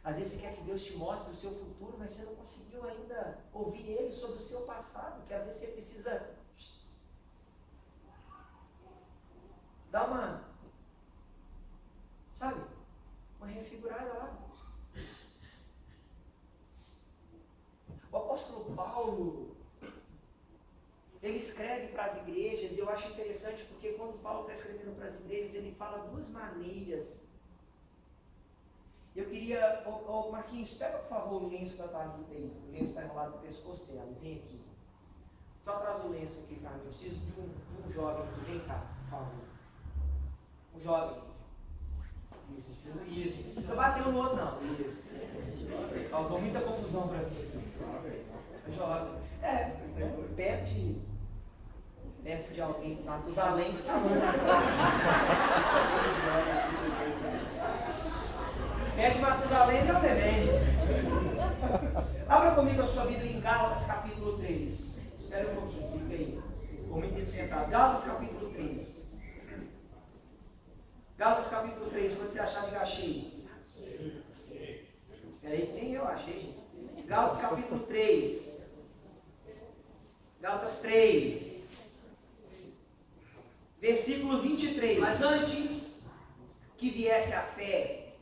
Às vezes você quer que Deus te mostre o seu futuro, mas você não conseguiu ainda ouvir Ele sobre o seu passado, que às vezes você precisa dar uma, sabe, uma refigurada lá. O apóstolo Paulo, ele escreve para as igrejas, e eu acho interessante porque quando Paulo está escrevendo para as igrejas, ele fala duas maneiras. Eu queria, Marquinhos, pega por favor o lenço da Thalita aí, o lenço está enrolado no pescoço dela, vem aqui. Só traz o lenço aqui para mim, eu preciso de um jovem aqui, vem cá, por favor. Um jovem. Isso, não precisa bater um no outro não, isso. Causou muita confusão para mim aqui. Jovem. Perto de alguém, Matusalém, você tá bom. Perto de Matusalém é o neném. Abra comigo a sua Bíblia em Gálatas capítulo 3. Espera um pouquinho, fica aí. Ficou muito tempo sentado. Gálatas capítulo 3. Gálatas capítulo 3, quando você achar que eu achei. Espera aí que nem eu achei, gente. Gálatas capítulo 3. Gálatas 3. Versículo 23. Mas antes que viesse a fé,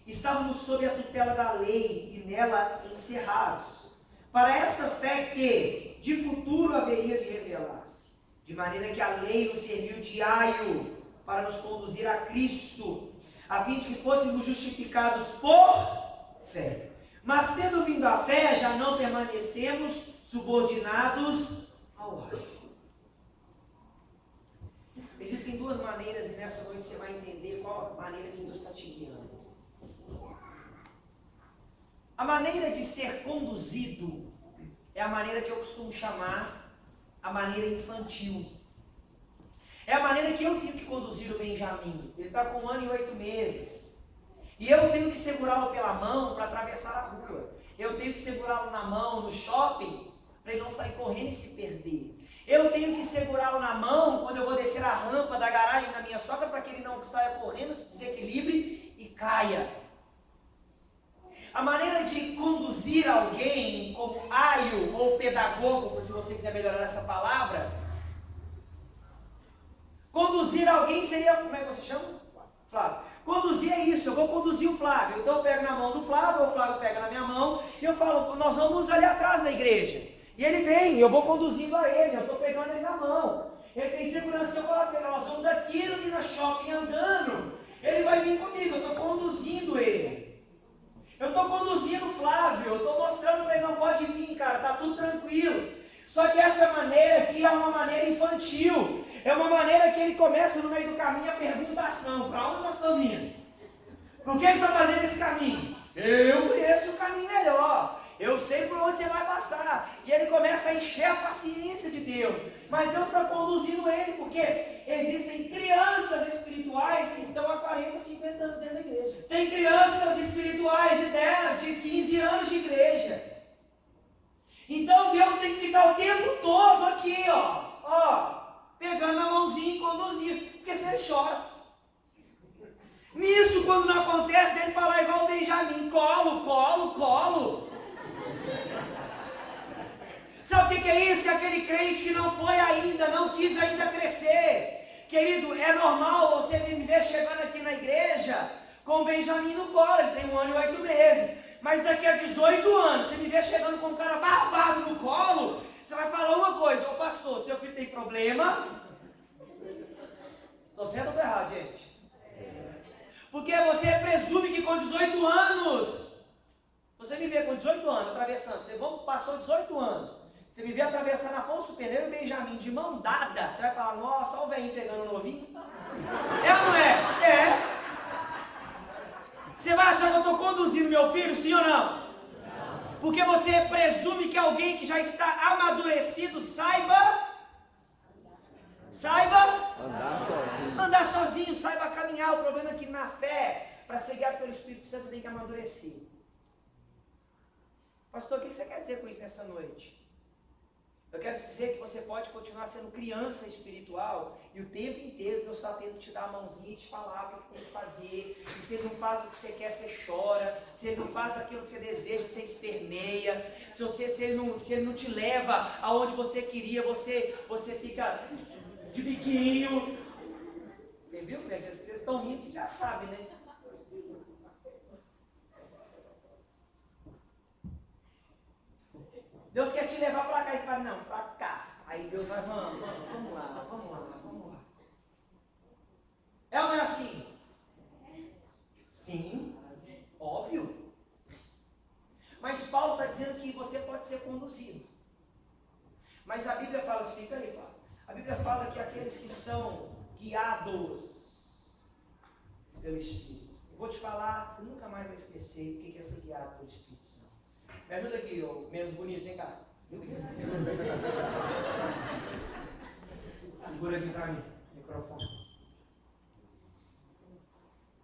estávamos sob a tutela da lei e nela encerrados, para essa fé que de futuro haveria de revelar-se, de maneira que a lei nos serviu de aio para nos conduzir a Cristo, a fim de que fôssemos justificados por fé. Mas tendo vindo a fé, já não permanecemos subordinados ao aio. Existem duas maneiras, e nessa noite você vai entender qual a maneira que Deus está te guiando. A maneira de ser conduzido é a maneira que eu costumo chamar a maneira infantil. É a maneira que eu tenho que conduzir o Benjamin. Ele está com 1 ano e 8 meses. E eu tenho que segurá-lo pela mão para atravessar a rua. Eu tenho que segurá-lo na mão no shopping para ele não sair correndo e se perder. Eu tenho que segurá-lo na mão quando eu vou descer a rampa da garagem da minha sogra para que ele não saia correndo, se desequilibre e caia. A maneira de conduzir alguém como aio ou pedagogo, se você quiser melhorar essa palavra, conduzir alguém seria, como é que você chama? Flávio. Conduzir é isso, eu vou conduzir o Flávio. Então eu pego na mão do Flávio, o Flávio pega na minha mão, e eu falo, nós vamos ali atrás da igreja. E ele vem, eu vou conduzindo a ele, eu estou pegando ele na mão. Ele tem segurança, eu coloco ele, nós vamos daqui no Minas Shopping andando. Ele vai vir comigo, eu estou conduzindo ele. Eu estou conduzindo o Flávio, eu estou mostrando para ele, não pode vir, cara, está tudo tranquilo. Só que essa maneira aqui é uma maneira infantil. É uma maneira que ele começa no meio do caminho a perguntação. Para onde nós estamos indo? Por que você está fazendo esse caminho? Eu conheço o caminho melhor. Eu sei por onde você vai passar. E ele começa a encher a paciência de Deus. Mas Deus está conduzindo ele, porque existem crianças espirituais que estão há 40, 50 anos dentro da igreja. Tem crianças espirituais de 10, de 15 anos de igreja. Então Deus tem que ficar o tempo todo aqui, pegando a mãozinha e conduzindo, porque senão ele chora. Nisso, quando não acontece, dele falar igual o Benjamin, colo. Sabe o que é isso? É aquele crente que não foi ainda, não quis ainda crescer. Querido, é normal você me ver chegando aqui na igreja com o Benjamin no colo, ele tem 1 ano e 8 meses. Mas daqui a 18 anos, você me vê chegando com um cara barbado no colo, você vai falar uma coisa, ô pastor, seu filho tem problema? Estou certo ou estou errado, gente? Porque você presume que com 18 anos, você me vê com 18 anos atravessando, você passou 18 anos, você me vê atravessando Afonso Pneu e Benjamin de mão dada, você vai falar, nossa, olha o velhinho pegando o novinho. É ou não é? É. Você vai achar que eu estou conduzindo meu filho, sim ou não? Porque você presume que alguém que já está amadurecido saiba andar sozinho, saiba caminhar. O problema é que na fé, para ser guiado pelo Espírito Santo, você tem que amadurecer. Pastor, o que você quer dizer com isso nessa noite? Eu quero te dizer que você pode continuar sendo criança espiritual e o tempo inteiro Deus está tendo que te dar a mãozinha e te falar o que tem que fazer. E se Ele não faz o que você quer, você chora. Se Ele não faz aquilo que você deseja, você esperneia. Se ele não te leva aonde você queria, você fica de biquinho. Você viu? Vocês estão rindo, vocês já sabem, né? Deus quer te levar para cá e você fala, não, para cá. Aí Deus vai, vamos lá. É ou não é assim? Sim, óbvio. Mas Paulo está dizendo que você pode ser conduzido. Mas a Bíblia fala, fica aí, fala. A Bíblia fala que aqueles que são guiados pelo Espírito. Eu vou te falar, você nunca mais vai esquecer o que é ser guiado pelo Espírito Santo. Me ajuda aqui, ô menos bonito, vem cá. Segura aqui pra mim, microfone.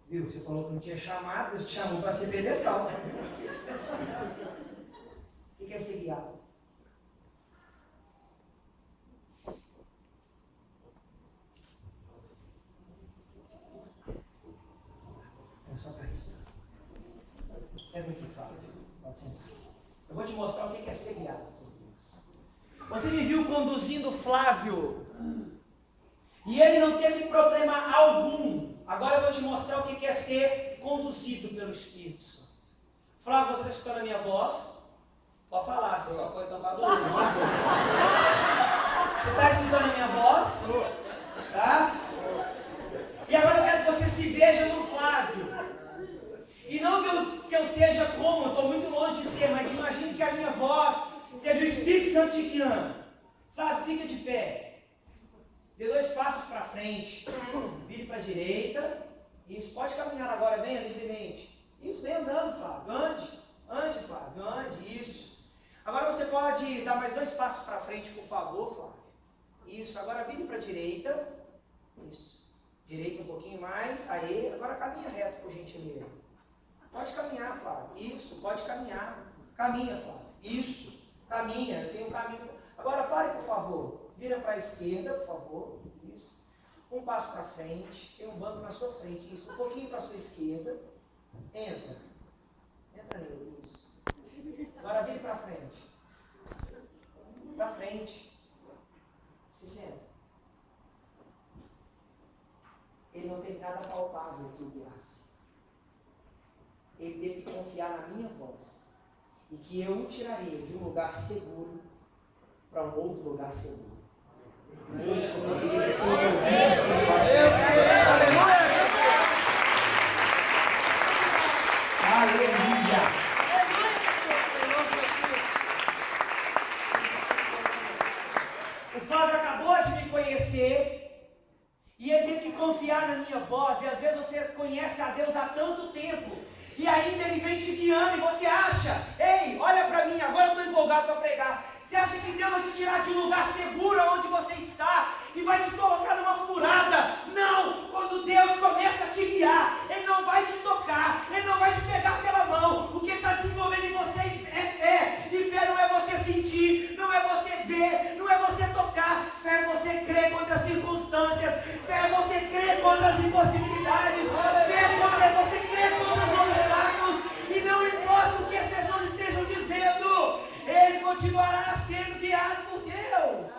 Viu? Você falou que não tinha chamado, Deus te chamou para ser pedestal. O que é ser guiado? É só para isso. Senta aqui, Flávio. Pode sentar. Eu vou te mostrar o que é ser guiado por Deus. Você me viu conduzindo Flávio e ele não teve problema algum. Agora eu vou te mostrar o que é ser conduzido pelo Espírito Santo. Flávio, você está escutando a minha voz? Pode falar, você só foi tampado o olho. Você está escutando a minha voz? Tá? E agora eu quero que você se veja no Flávio. E não que eu seja como, eu estou muito longe de ser, mas imagine que a minha voz seja o Espírito Santo te guiando. Flávio, fica de pé. Dê 2 passos para frente. Vire para a direita. Isso, pode caminhar agora, venha livremente. Isso, vem andando, Flávio. Ande, Flávio, ande. Isso. Agora você pode dar mais 2 passos para frente, por favor, Flávio. Isso, agora vire para a direita. Isso. Direita um pouquinho mais. Aí, agora caminha reto, por gentileza. Pode caminhar, Flávio. Isso, pode caminhar. Caminha, Flávio. Isso, caminha. Tem um caminho. Agora pare, por favor. Vira para a esquerda, por favor. Isso. 1 passo para frente. Tem um banco na sua frente. Isso. Um pouquinho para a sua esquerda. Entra. Entra nele. Isso. Agora vire para frente. Para frente. Se senta. Ele não teve nada palpável que o guiasse. Ele teve que confiar na minha voz. E que eu o tiraria de um lugar seguro para um outro lugar seguro. Aleluia! O Flávio acabou de me conhecer e ele teve que confiar na minha voz. E às vezes você conhece a Deus há tanto tempo e ainda Ele vem te guiando e você acha, ei, olha para mim, agora eu estou empolgado para pregar. Você acha que Deus vai te tirar de um lugar seguro onde você está e vai te colocar numa furada? Não! Quando Deus começa a te guiar, Ele não vai te tocar, Ele não vai te pegar pela mão. O que Ele está desenvolvendo em você é fé. E fé não é você sentir, não é você ver, não é você tocar. Fé é você crer contra as circunstâncias. Fé é você crer contra as impossibilidades. Fé é você crer contra os obstáculos. E não importa o que as pessoas estejam dizendo, Ele continuará sendo guiado por Deus.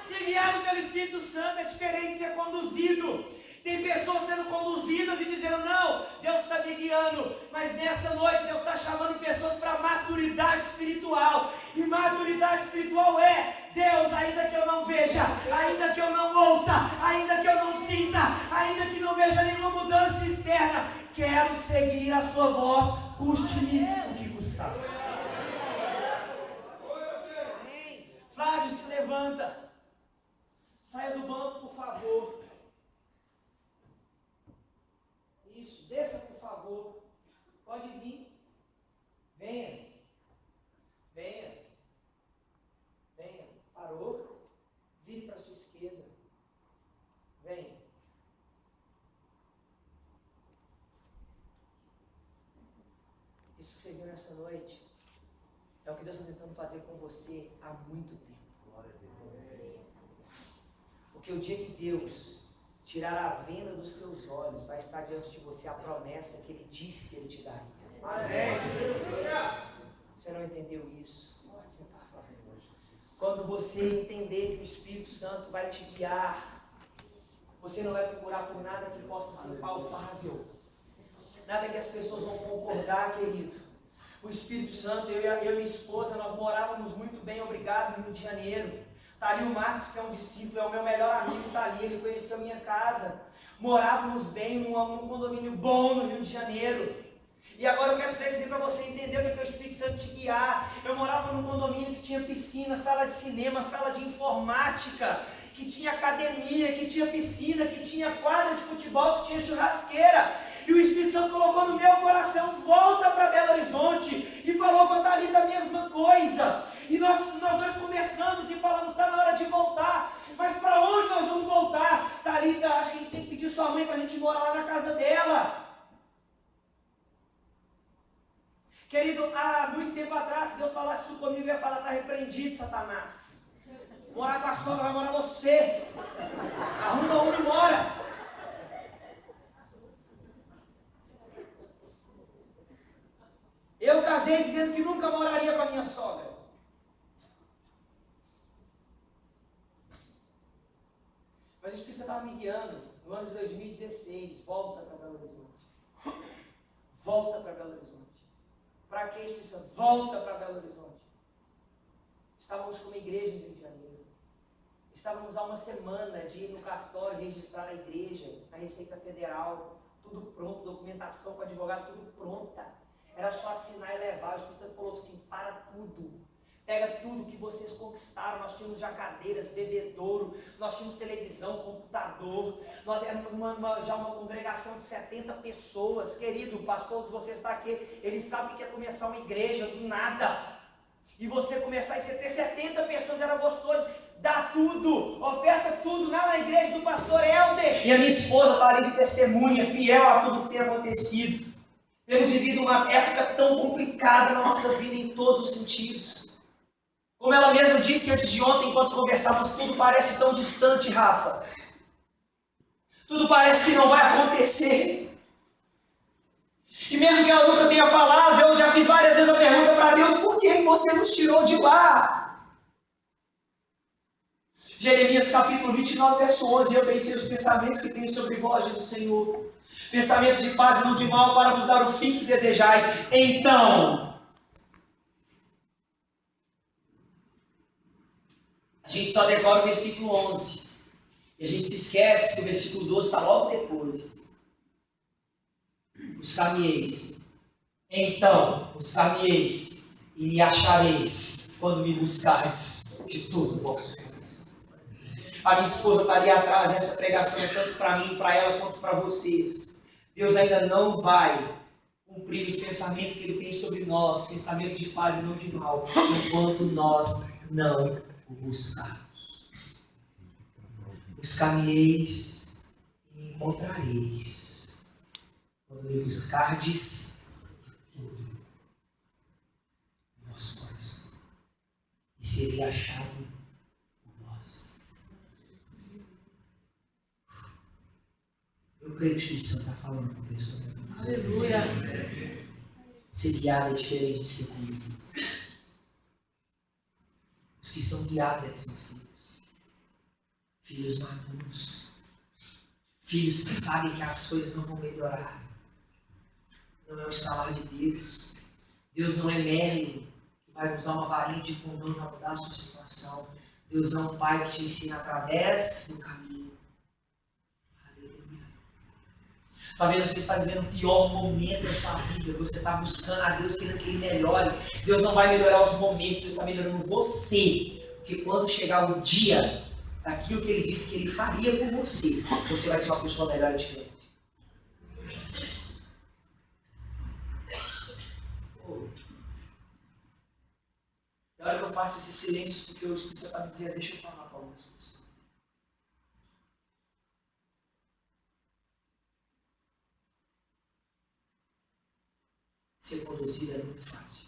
Ser guiado pelo Espírito Santo é diferente de ser conduzido. Tem pessoas sendo conduzidas e dizendo, não, Deus está me guiando. Mas nessa noite Deus está chamando pessoas para maturidade espiritual. E maturidade espiritual é, Deus, ainda que eu não veja, ainda que eu não ouça, ainda que eu não sinta, ainda que não veja nenhuma mudança externa, quero seguir a sua voz, custe-me o que custar. Flávio, se levanta. Saia do banco, por favor. Isso, desça, por favor. Pode vir. Venha. Venha. Venha. Parou? Vire para a sua esquerda. Venha. Isso que você viu nessa noite É o que Deus está tentando fazer com você há muito tempo. Porque o dia que Deus tirar a venda dos teus olhos, vai estar diante de você a promessa que Ele disse que Ele te daria. Amém. Você não entendeu isso? Pode sentar, por favor. Quando você entender que o Espírito Santo vai te guiar, você não vai procurar por nada que possa ser palpável. Nada que as pessoas vão concordar, querido. O Espírito Santo, eu e minha esposa, nós morávamos muito bem, obrigado, no Rio de Janeiro. Está ali o Marcos, que é um discípulo, é o meu melhor amigo, está ali, ele conheceu minha casa. Morávamos bem num condomínio bom no Rio de Janeiro. E agora eu quero te dizer para você entender o que é o Espírito Santo te guiar. Eu morava num condomínio que tinha piscina, sala de cinema, sala de informática, que tinha academia, que tinha piscina, que tinha quadra de futebol, que tinha churrasqueira. E o Espírito Santo colocou no meu coração, volta para Belo Horizonte, e falou com a Thalita a mesma coisa. E nós dois conversamos e falamos, está na hora de voltar. Mas para onde nós vamos voltar? Thalita, acho que a gente tem que pedir sua mãe para a gente morar lá na casa dela. Querido, há muito tempo atrás, se Deus falasse isso comigo, eu ia falar, está repreendido, Satanás. Morar com a sogra, vai morar você. Arruma um e mora. Eu casei dizendo que nunca moraria com a minha sogra. Mas o Espírito Santo estava me guiando no ano de 2016. Volta para Belo Horizonte. Volta para Belo Horizonte. Para que, Espírito Santo? Volta para Belo Horizonte. Estávamos com uma igreja no Rio de Janeiro. Estávamos há uma semana de ir no cartório registrar a igreja, na Receita Federal. Tudo pronto, documentação com o advogado, tudo pronta. Era só assinar e levar. O Espírito Santo falou assim, para tudo. Pega tudo que vocês conquistaram. Nós tínhamos já cadeiras, bebedouro, nós tínhamos televisão, computador. Nós éramos já uma congregação de 70 pessoas. Querido, o pastor de vocês está aqui, ele sabe que quer começar uma igreja do nada. E você começar e você ter 70 pessoas era gostoso. Dá tudo, oferta tudo lá na igreja do pastor Helder. E a minha esposa está ali de testemunha, fiel a tudo que tem acontecido. Temos vivido uma época tão complicada na nossa vida em todos os sentidos. Como ela mesma disse antes de ontem, enquanto conversávamos, tudo parece tão distante, Rafa. Tudo parece que não vai acontecer. E mesmo que ela nunca tenha falado, eu já fiz várias vezes a pergunta para Deus, por que você nos tirou de lá? Jeremias capítulo 29, verso 11, eu pensei os pensamentos que tenho sobre vós, diz o Senhor. Pensamentos de paz e não de mal, para vos dar o fim que desejais. Então, a gente só decora o versículo 11. E a gente se esquece que o versículo 12 está logo depois. Buscar-me-eis. Então, buscar-me-eis e me achareis quando me buscardes de todo o vosso coração. A minha esposa está ali atrás, essa pregação é tanto para mim, para ela, quanto para vocês. Deus ainda não vai cumprir os pensamentos que Ele tem sobre nós, pensamentos de paz e não de mal, enquanto nós não o buscarmos. Buscar-me-eis e me encontrareis, quando me buscardes de todo o vosso coração. E serei achado por vós. Eu creio que o Espírito Santo está falando com pessoas. Aleluia. Ser guiado é diferente de ser conduzido. Os que são guiados é que são filhos. Filhos maduros. Filhos que sabem que as coisas não vão melhorar. Não é o estalar de Deus. Deus não é Merlin, que vai usar uma varinha de condão para mudar a sua situação. Deus é um Pai que te ensina através do caminho. Aleluia. Talvez você está vivendo o pior momento da sua vida. Você está buscando a Deus querendo que Ele melhore. Deus não vai melhorar os momentos, Deus está melhorando você. Porque quando chegar o dia daquilo que Ele disse que Ele faria por você, você vai ser uma pessoa melhor e diferente. Na hora que eu faço esses silêncios, porque o Espírito Santo está me dizendo, deixa eu falar para algumas pessoas. Ser conduzido é muito fácil.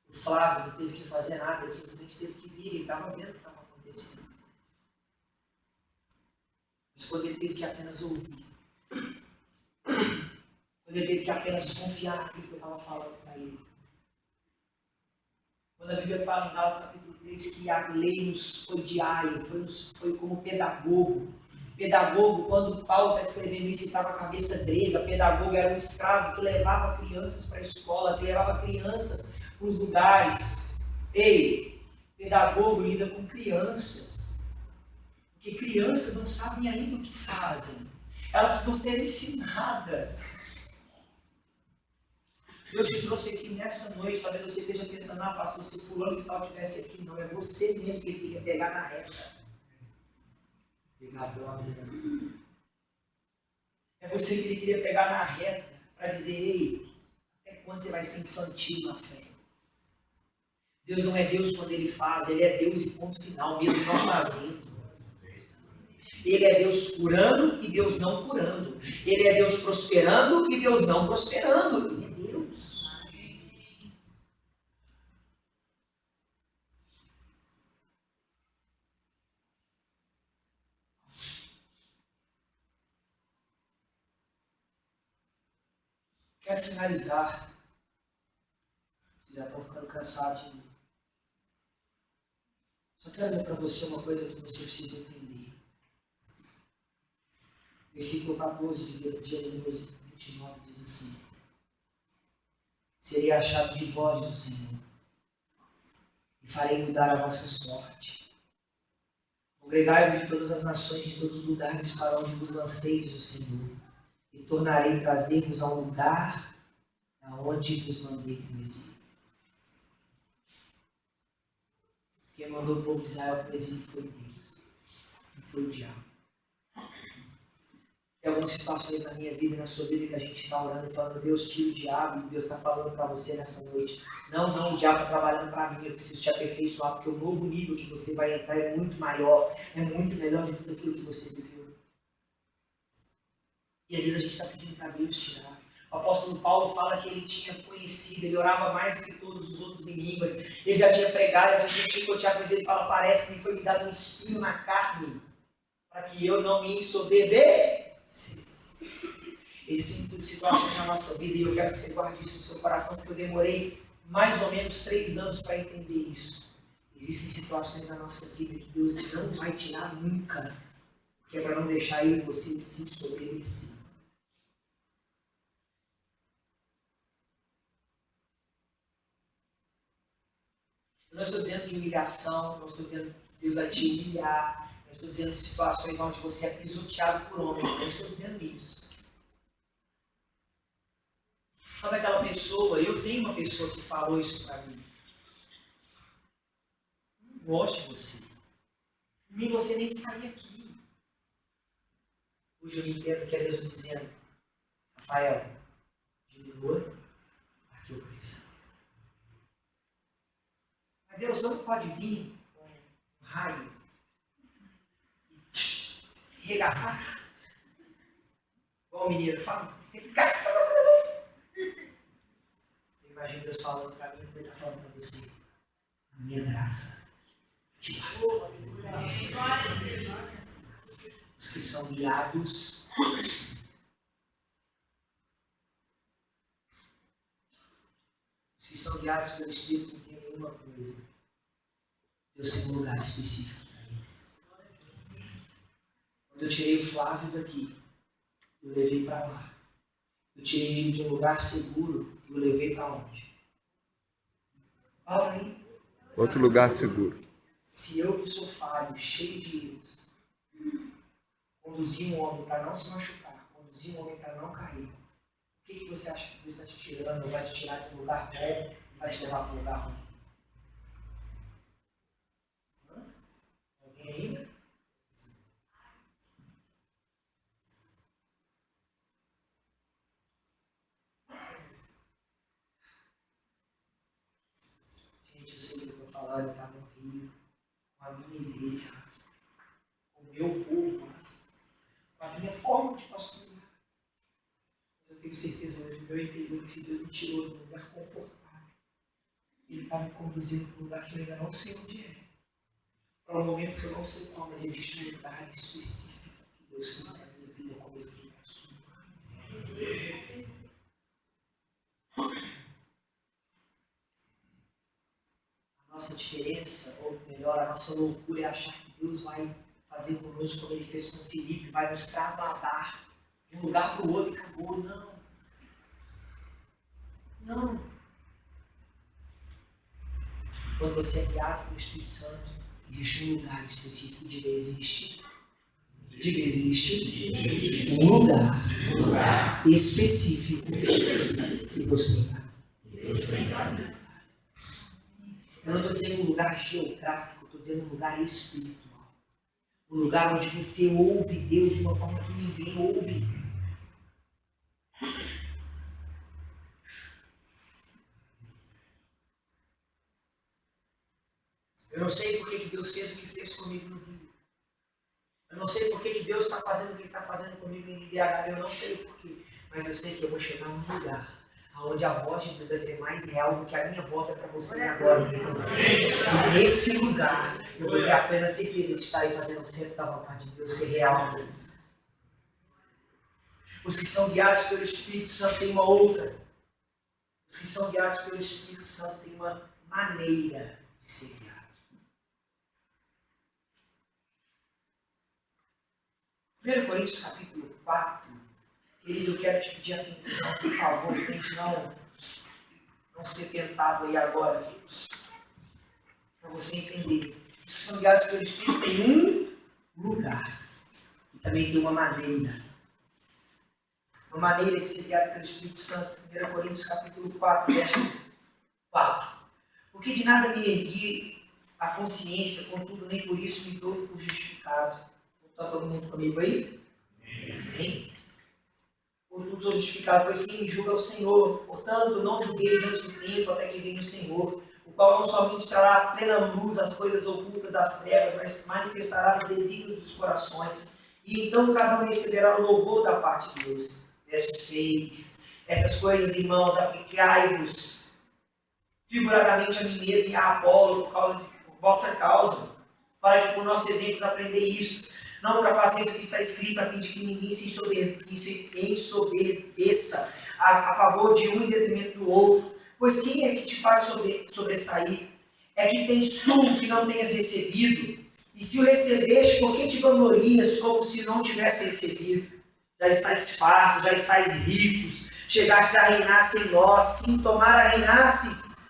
O Flávio não teve que fazer nada, ele simplesmente teve que vir, ele estava vendo o que estava acontecendo. Mas quando ele teve que apenas ouvir, quando ele teve que apenas confiar naquilo que eu estava falando para ele. Quando a Bíblia fala em Gálatas capítulo 3 que a lei nos foi diário, foi como pedagogo. Pedagogo, quando Paulo está escrevendo isso, estava com a cabeça grega. Pedagogo era um escravo que levava crianças para a escola, que levava crianças para os lugares. Ei, pedagogo lida com crianças. Porque crianças não sabem ainda o que fazem. Elas precisam ser ensinadas. Deus te trouxe aqui nessa noite, talvez você esteja pensando, pastor, se fulano de tal estivesse aqui, não, é você mesmo que ele queria pegar na reta. É você que ele queria pegar na reta para dizer, ei, até quando você vai ser infantil na fé? Deus não é Deus quando ele faz, ele é Deus e ponto final, mesmo não fazendo. Ele é Deus curando e Deus não curando. Ele é Deus prosperando e Deus não prosperando. Ele é Deus. Quero finalizar. Vocês já estão ficando cansados de mim. Só quero ler para você uma coisa que você precisa entender. Versículo 14 de Jeremias 29 diz assim: serei achado de vós, diz o Senhor, e farei mudar a vossa sorte. Congregai-vos de todas as nações, de todos os lugares para onde vos lancei, diz o Senhor, e tornarei trazer-vos a um lugar aonde vos mandei para o exílio. Quem mandou o povo de Israel para o exílio foi Deus, não foi o diabo. Tem algumas situações na minha vida e na sua vida que a gente está orando e falando, Deus, tira o diabo, e Deus está falando para você nessa noite. Não, o diabo está trabalhando para mim, eu preciso te aperfeiçoar, porque o novo nível que você vai entrar é muito maior, é muito melhor do que tudo aquilo que você viveu. E às vezes a gente está pedindo para Deus tirar. O apóstolo Paulo fala que ele tinha conhecido, ele orava mais do que todos os outros em línguas, ele já tinha pregado, já tinha chicoteado, mas ele fala, parece que me foi dado um espinho na carne, para que eu não me ensoberbecesse. Existem situações na nossa vida e eu quero que você guarde isso no seu coração, porque eu demorei mais ou menos 3 anos para entender isso. Existem situações na nossa vida que Deus não vai tirar nunca, que é para não deixar eu e você se ensoberbecer. Eu não estou dizendo de humilhação, não estou dizendo que Deus vai te humilhar, não estou dizendo de situações onde você é pisoteado por homens, não estou dizendo isso. Sabe aquela pessoa, eu tenho uma pessoa que falou isso para mim. Não gosto de você. Por mim você nem estaria aqui. Hoje eu entendo que é Deus me dizendo, Rafael, diminua para que eu cresça. Mas Deus não pode vir com um raio e regaçar. Igual o mineiro fala, regaça essa coisa. Eu imagino Deus falando para mim, como ele está falando para você. A minha graça te basta. Os que são guiados pelo Espírito não tem nenhuma coisa. Deus tem um lugar específico para eles. Quando eu tirei o Flávio daqui, eu levei para lá. Eu tirei ele de um lugar seguro e eu levei para onde? Fala aí. Outro lugar seguro. Se eu que sou falho, cheio de erros, conduzir um homem para não se machucar, conduzir um homem para não cair, o que você acha que Deus está te tirando? Ou vai te tirar de um lugar bom e vai te levar para um lugar ruim? Alguém ainda? Gente, eu sei que eu estou falando, eu estava no Rio, com a minha igreja, com o meu povo, com a minha forma de pastorear. Mas eu tenho certeza hoje no meu interior que se Deus me tirou de um lugar confortável e Ele está me conduzindo para um lugar que eu ainda não sei onde é. Para um momento que eu não sei qual, mas existe um lugar específico que Deus tem para a minha vida, como Ele tem para a sua. A nossa diferença, ou melhor, a nossa loucura é achar que Deus vai fazer conosco como Ele fez com Filipe, vai nos trasladar de um lugar para o outro e acabou. Não. Não. Quando você é guiado pelo Espírito Santo, existe um lugar específico. Diga, existe. Diga, existe um lugar específico que Deus tem. Eu não estou dizendo um lugar geográfico, estou dizendo um lugar espiritual. Um lugar onde você ouve Deus de uma forma que ninguém ouve. Eu não sei por que Deus fez o que fez comigo no Rio. Eu não sei por que Deus está fazendo o que está fazendo comigo em IBH. Eu não sei o porquê. Mas eu sei que eu vou chegar num lugar onde a voz de Deus vai ser mais real do que a minha voz é para você agora. E nesse lugar, eu vou ter a plena certeza de estar aí fazendo o centro da vontade de Deus ser real. Os que são guiados pelo Espírito Santo têm uma outra. Os que são guiados pelo Espírito Santo têm uma maneira de ser guiados. 1 Coríntios capítulo 4, querido, eu quero te pedir atenção, por favor, para a gente não ser tentado aí agora, para você entender. Os que são guiados pelo Espírito têm um lugar e também tem uma maneira. Uma maneira de ser guiado pelo Espírito Santo. 1 Coríntios capítulo 4, verso 4. Porque de nada me ergui a consciência, contudo nem por isso me dou por justificado. Está todo mundo comigo aí? Amém? Contudo sou justificado, pois quem me julga é o Senhor. Portanto, não julgueis antes do tempo, até que venha o Senhor, o qual não somente trará a plena luz as coisas ocultas das trevas, mas manifestará os desígnios dos corações. E então cada um receberá o louvor da parte de Deus. Verso 6. Essas coisas, irmãos, aplicai-vos figuradamente a mim mesmo e a Apolo, por vossa causa, para que por nossos exemplos aprendei isto. Não ultrapasseis o que está escrito, a fim de que ninguém se ensoberbeça a favor de um em detrimento do outro. Pois quem é que te faz sobressair? É que tens tu que não tenhas recebido. E se o recebeste, por que te vanglorias como se não tivesse recebido? Já estáis fartos, já estáis ricos, chegastes a reinar sem nós, sim, tomara reinasseis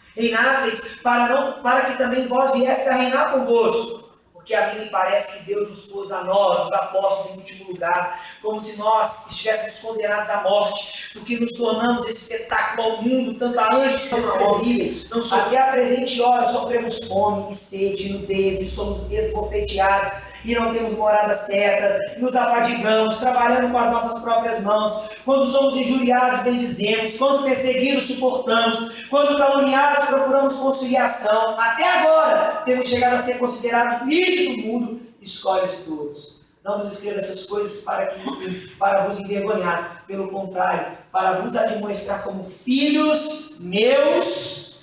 para que também vós viesse a reinar convosco. Porque a mim me parece que Deus nos pôs a nós, os apóstolos, em último lugar, como se nós estivéssemos condenados à morte, porque nos tornamos esse espetáculo ao mundo, tanto a anjos como a homens. Até a presente hora sofremos fome e sede, nudez, e somos esbofeteados, e não temos morada certa, nos afadigamos, trabalhando com as nossas próprias mãos. Quando somos injuriados, bendizemos. Quando perseguidos, suportamos. Quando caluniados, procuramos conciliação. Até agora, temos chegado a ser considerados lixo do mundo, escória de todos. Não vos escrevo essas coisas para vos envergonhar. Pelo contrário, para vos admoestar como filhos meus.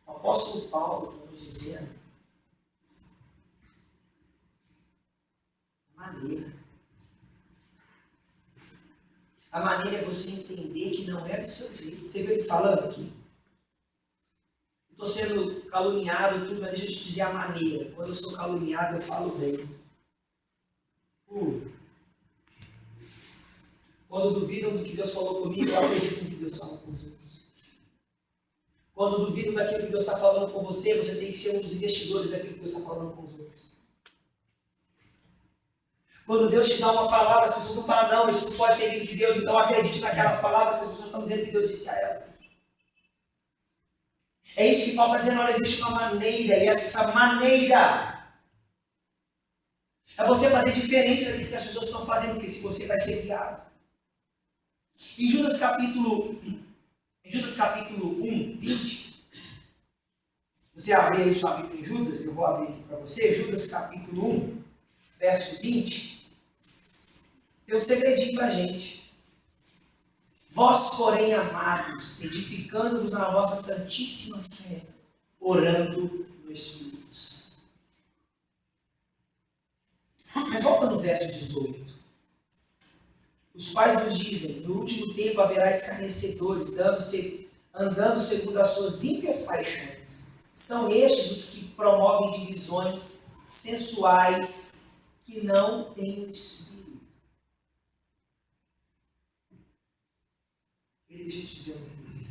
O apóstolo Paulo está nos dizendo a maneira é você entender que não é do seu jeito. Você viu ele falando aqui? Estou sendo caluniado e tudo, mas deixa eu te dizer a maneira. Quando eu sou caluniado, eu falo bem. Quando duvidam do que Deus falou comigo, eu acredito no que Deus fala com os outros. Quando duvidam daquilo que Deus está falando com você, você tem que ser um dos investidores daquilo que Deus está falando com os outros. Quando Deus te dá uma palavra, as pessoas vão falar, não, isso não pode ter vindo de Deus, então acredite naquelas palavras que as pessoas estão dizendo que Deus disse a elas. É isso que Paulo está dizendo, olha, existe uma maneira, e essa maneira é você fazer diferente daquilo que as pessoas estão fazendo, porque se você vai ser guiado. Em Judas capítulo 1, 20, você abrir aí sua Bíblia em Judas, eu vou abrir aqui para você, Judas capítulo 1, verso 20, tem um segredinho para a gente. Vós, porém, amados, edificando-vos na vossa santíssima fé, orando no Espírito Santo. Mas volta no verso 18. Os quais nos dizem, no último tempo haverá escarnecedores, andando segundo as suas ímpias paixões. São estes os que promovem divisões sensuais que não têm o Espírito. Deixa eu te dizer uma coisa.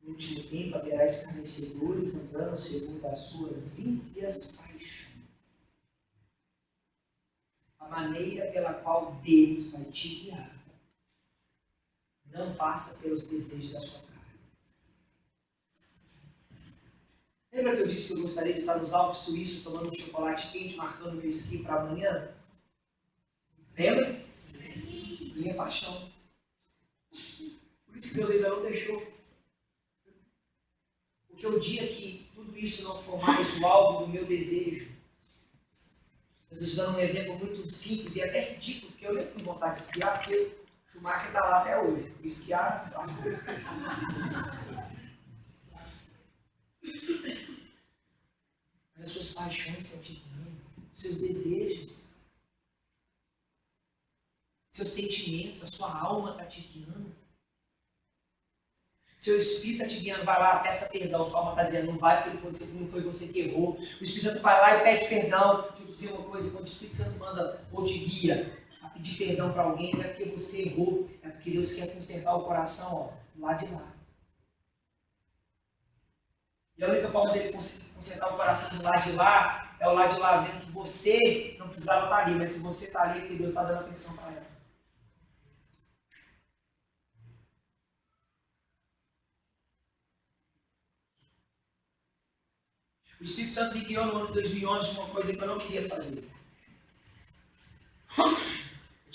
No último tempo haverá escarnecedores andando segundo as suas ímpias paixões. A maneira pela qual Deus vai te guiar não passa pelos desejos da sua carne. Lembra que eu disse que eu gostaria de estar nos Alpes Suíços tomando um chocolate quente, marcando meu esqui para amanhã? Lembra? Minha paixão. Por isso que Deus ainda não deixou. Porque o dia que tudo isso não for mais o alvo do meu desejo, eu estou te dando um exemplo muito simples e até ridículo, porque eu nem tenho vontade de esquiar, porque o Schumacher está lá até hoje. Fui esquiar, se lascou. Mas as suas paixões estão te guiando, seus desejos, seus sentimentos, a sua alma está te guiando. Seu Espírito está te guiando, vai lá, peça perdão. Sua alma está dizendo, não vai porque não foi você que errou. O Espírito Santo vai lá e pede perdão. Deixa eu te dizer uma coisa, quando o Espírito Santo manda ou te guia a pedir perdão para alguém, não é porque você errou, é porque Deus quer consertar o coração, ó, do lado de lá. E a única forma dele consertar o coração do lado de lá, é o lado de lá vendo que você não precisava estar ali, mas se você está ali, é porque Deus está dando atenção para ela. O Espírito Santo me guiou no ano de 2011 de uma coisa que eu não queria fazer.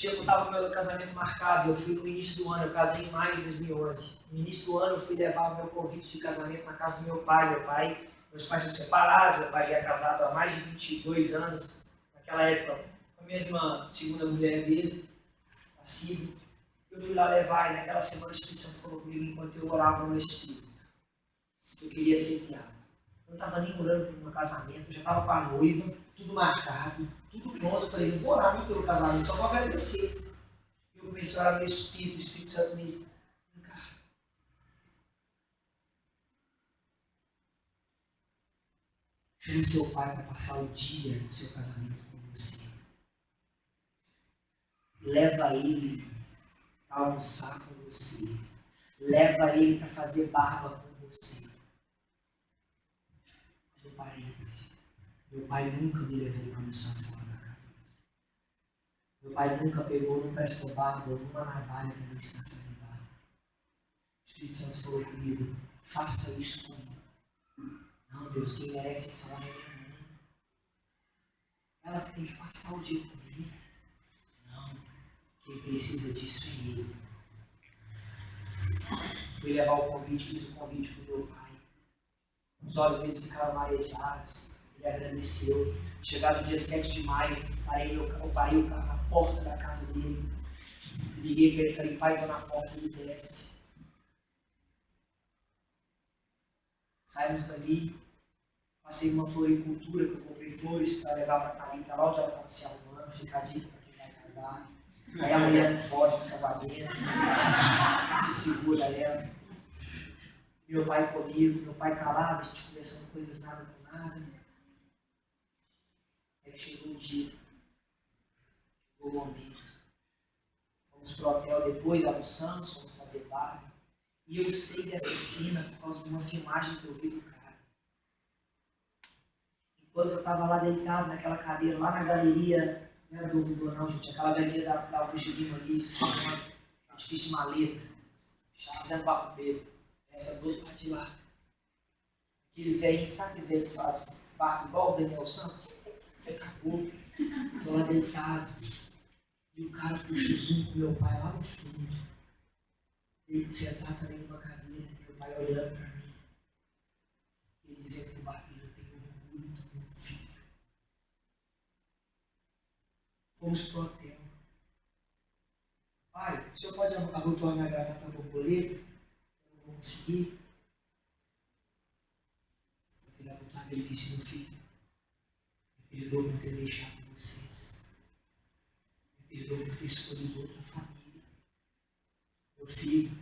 Eu estava com o meu casamento marcado, eu fui no início do ano, eu casei em maio de 2011. No início do ano eu fui levar o meu convite de casamento na casa do meu pai. Meus pais são separados, meu pai já é casado há mais de 22 anos. Naquela época, com a mesma segunda mulher dele, a Cida. Eu fui lá levar e naquela semana o Espírito Santo falou comigo enquanto eu orava no Espírito. Eu queria ser guiado. Eu não estava nem orando pelo meu casamento, eu já estava com a noiva, tudo marcado, tudo pronto. Eu falei, não vou orar nem pelo casamento, só vou agradecer. Eu comecei a orar no Espírito, o Espírito Santo me encarna. Chame seu pai para passar o dia do seu casamento com você. Leva ele para almoçar com você. Leva ele para fazer barba com você. Parêntese. Meu pai nunca me levou para almoçar fora da casa. Meu pai nunca pegou num presto barba ou numa navalha para me ensinar a fazer barba. O Espírito Santo falou comigo, faça isso comigo. Não, Deus, quem merece essa honra é minha mãe. Ela que tem que passar o dia comigo. Não, quem precisa disso é ele. Fui levar o convite, fiz o convite para o meu pai. Os olhos dele ficaram marejados, ele agradeceu. Chegado no dia 7 de maio, eu parei o carro na porta da casa dele. Liguei para ele e falei, pai, estou na porta, ele desce. Saímos dali, passei uma floricultura que eu comprei flores para levar para a Thalita, lá onde ela estava se arrumando, fica a dica para quem vai casar. Aí a mulher não foge do casamento, se segura ela. Meu pai comigo, meu pai calado, a gente conversando coisas nada com nada. Aí chegou o dia, chegou o momento. Fomos pro hotel depois, almoçamos, fomos fazer barba. E eu sei dessa cena por causa de uma filmagem que eu vi do cara. Enquanto eu estava lá deitado naquela cadeira, lá na galeria, não era do ouvidor não, gente, aquela galeria da Augusto Lima ali, isso é uma difícil maleta, fazendo barro preto. Essa do outro lado de lá. Aqueles velhinhos, sabe aqueles velhinhos que fazem barba igual o Daniel Santos? Você acabou. Estou lá deitado. E o cara puxa o zoom com meu pai lá no fundo. Ele sentar também numa cadeira, meu pai olhando para mim. Ele dizendo para o barbeiro, eu tenho orgulho do meu filho. Fomos pro hotel. Pai, o Senhor pode abotoar minha garganta a borboleta? Eu não vou conseguir. Ele abotoava, ele disse, meu filho, me perdoa por ter deixado vocês. Me perdoa por ter escolhido outra família. Meu filho,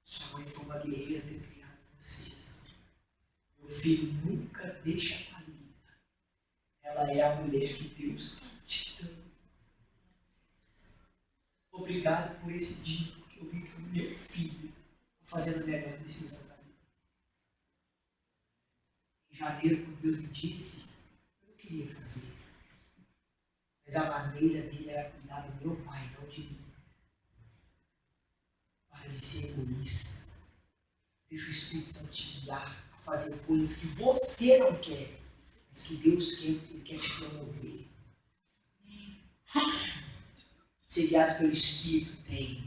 sua mãe foi uma guerreira ter criado vocês. Meu filho, nunca deixa a Thalita. Ela é a mulher que Deus está te dando. Obrigado por esse dia, porque eu vi que o meu filho está fazendo a melhor decisão da vida. Em janeiro, quando Deus me disse, eu não queria fazer. Mas a maneira dele era cuidar do meu pai, não de mim. Para de ser egoísta. Deixa o Espírito Santo te guiar a fazer coisas que você não quer, mas que Deus quer, que Ele quer te promover. Ser guiado pelo Espírito tem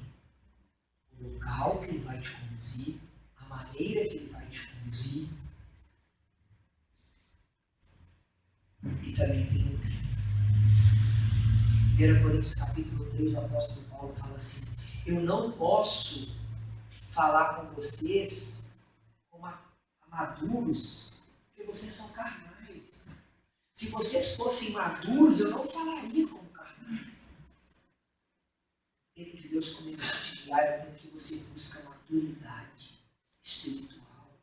o local que Ele vai te conduzir, a maneira que Ele vai te conduzir, e também tem o tempo. 1 Coríntios capítulo 3, o apóstolo Paulo fala assim, eu não posso falar com vocês como maduros, porque vocês são carnais. Se vocês fossem maduros, eu não falaria como carnais. O tempo de Deus começar a te guiar é o tempo que você busca maturidade espiritual.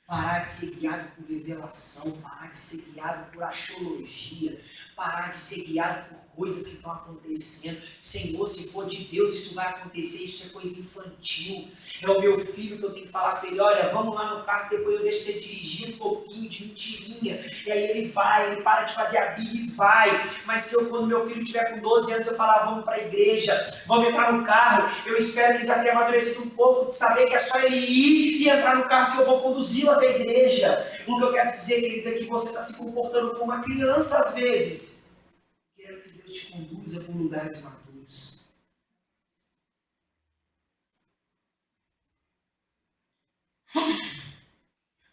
Parar de ser guiado por revelação, parar de ser guiado por axiologia, parar de ser guiado por coisas que estão acontecendo. Senhor, se for de Deus, isso vai acontecer, isso é coisa infantil. É o meu filho que eu tenho que falar para ele, olha, vamos lá no carro, depois eu deixo você dirigir um pouquinho de mentirinha. E aí ele vai, ele para de fazer a birra e vai. Mas se eu, quando meu filho tiver com 12 anos, eu falar, vamos para a igreja, vamos entrar no carro, eu espero que ele já tenha amadurecido um pouco, de saber que é só ele ir e entrar no carro que eu vou conduzi-lo até a igreja. O que eu quero dizer, querido, é que você está se comportando como uma criança às vezes. Quero que Deus te conduza para lugares maduros.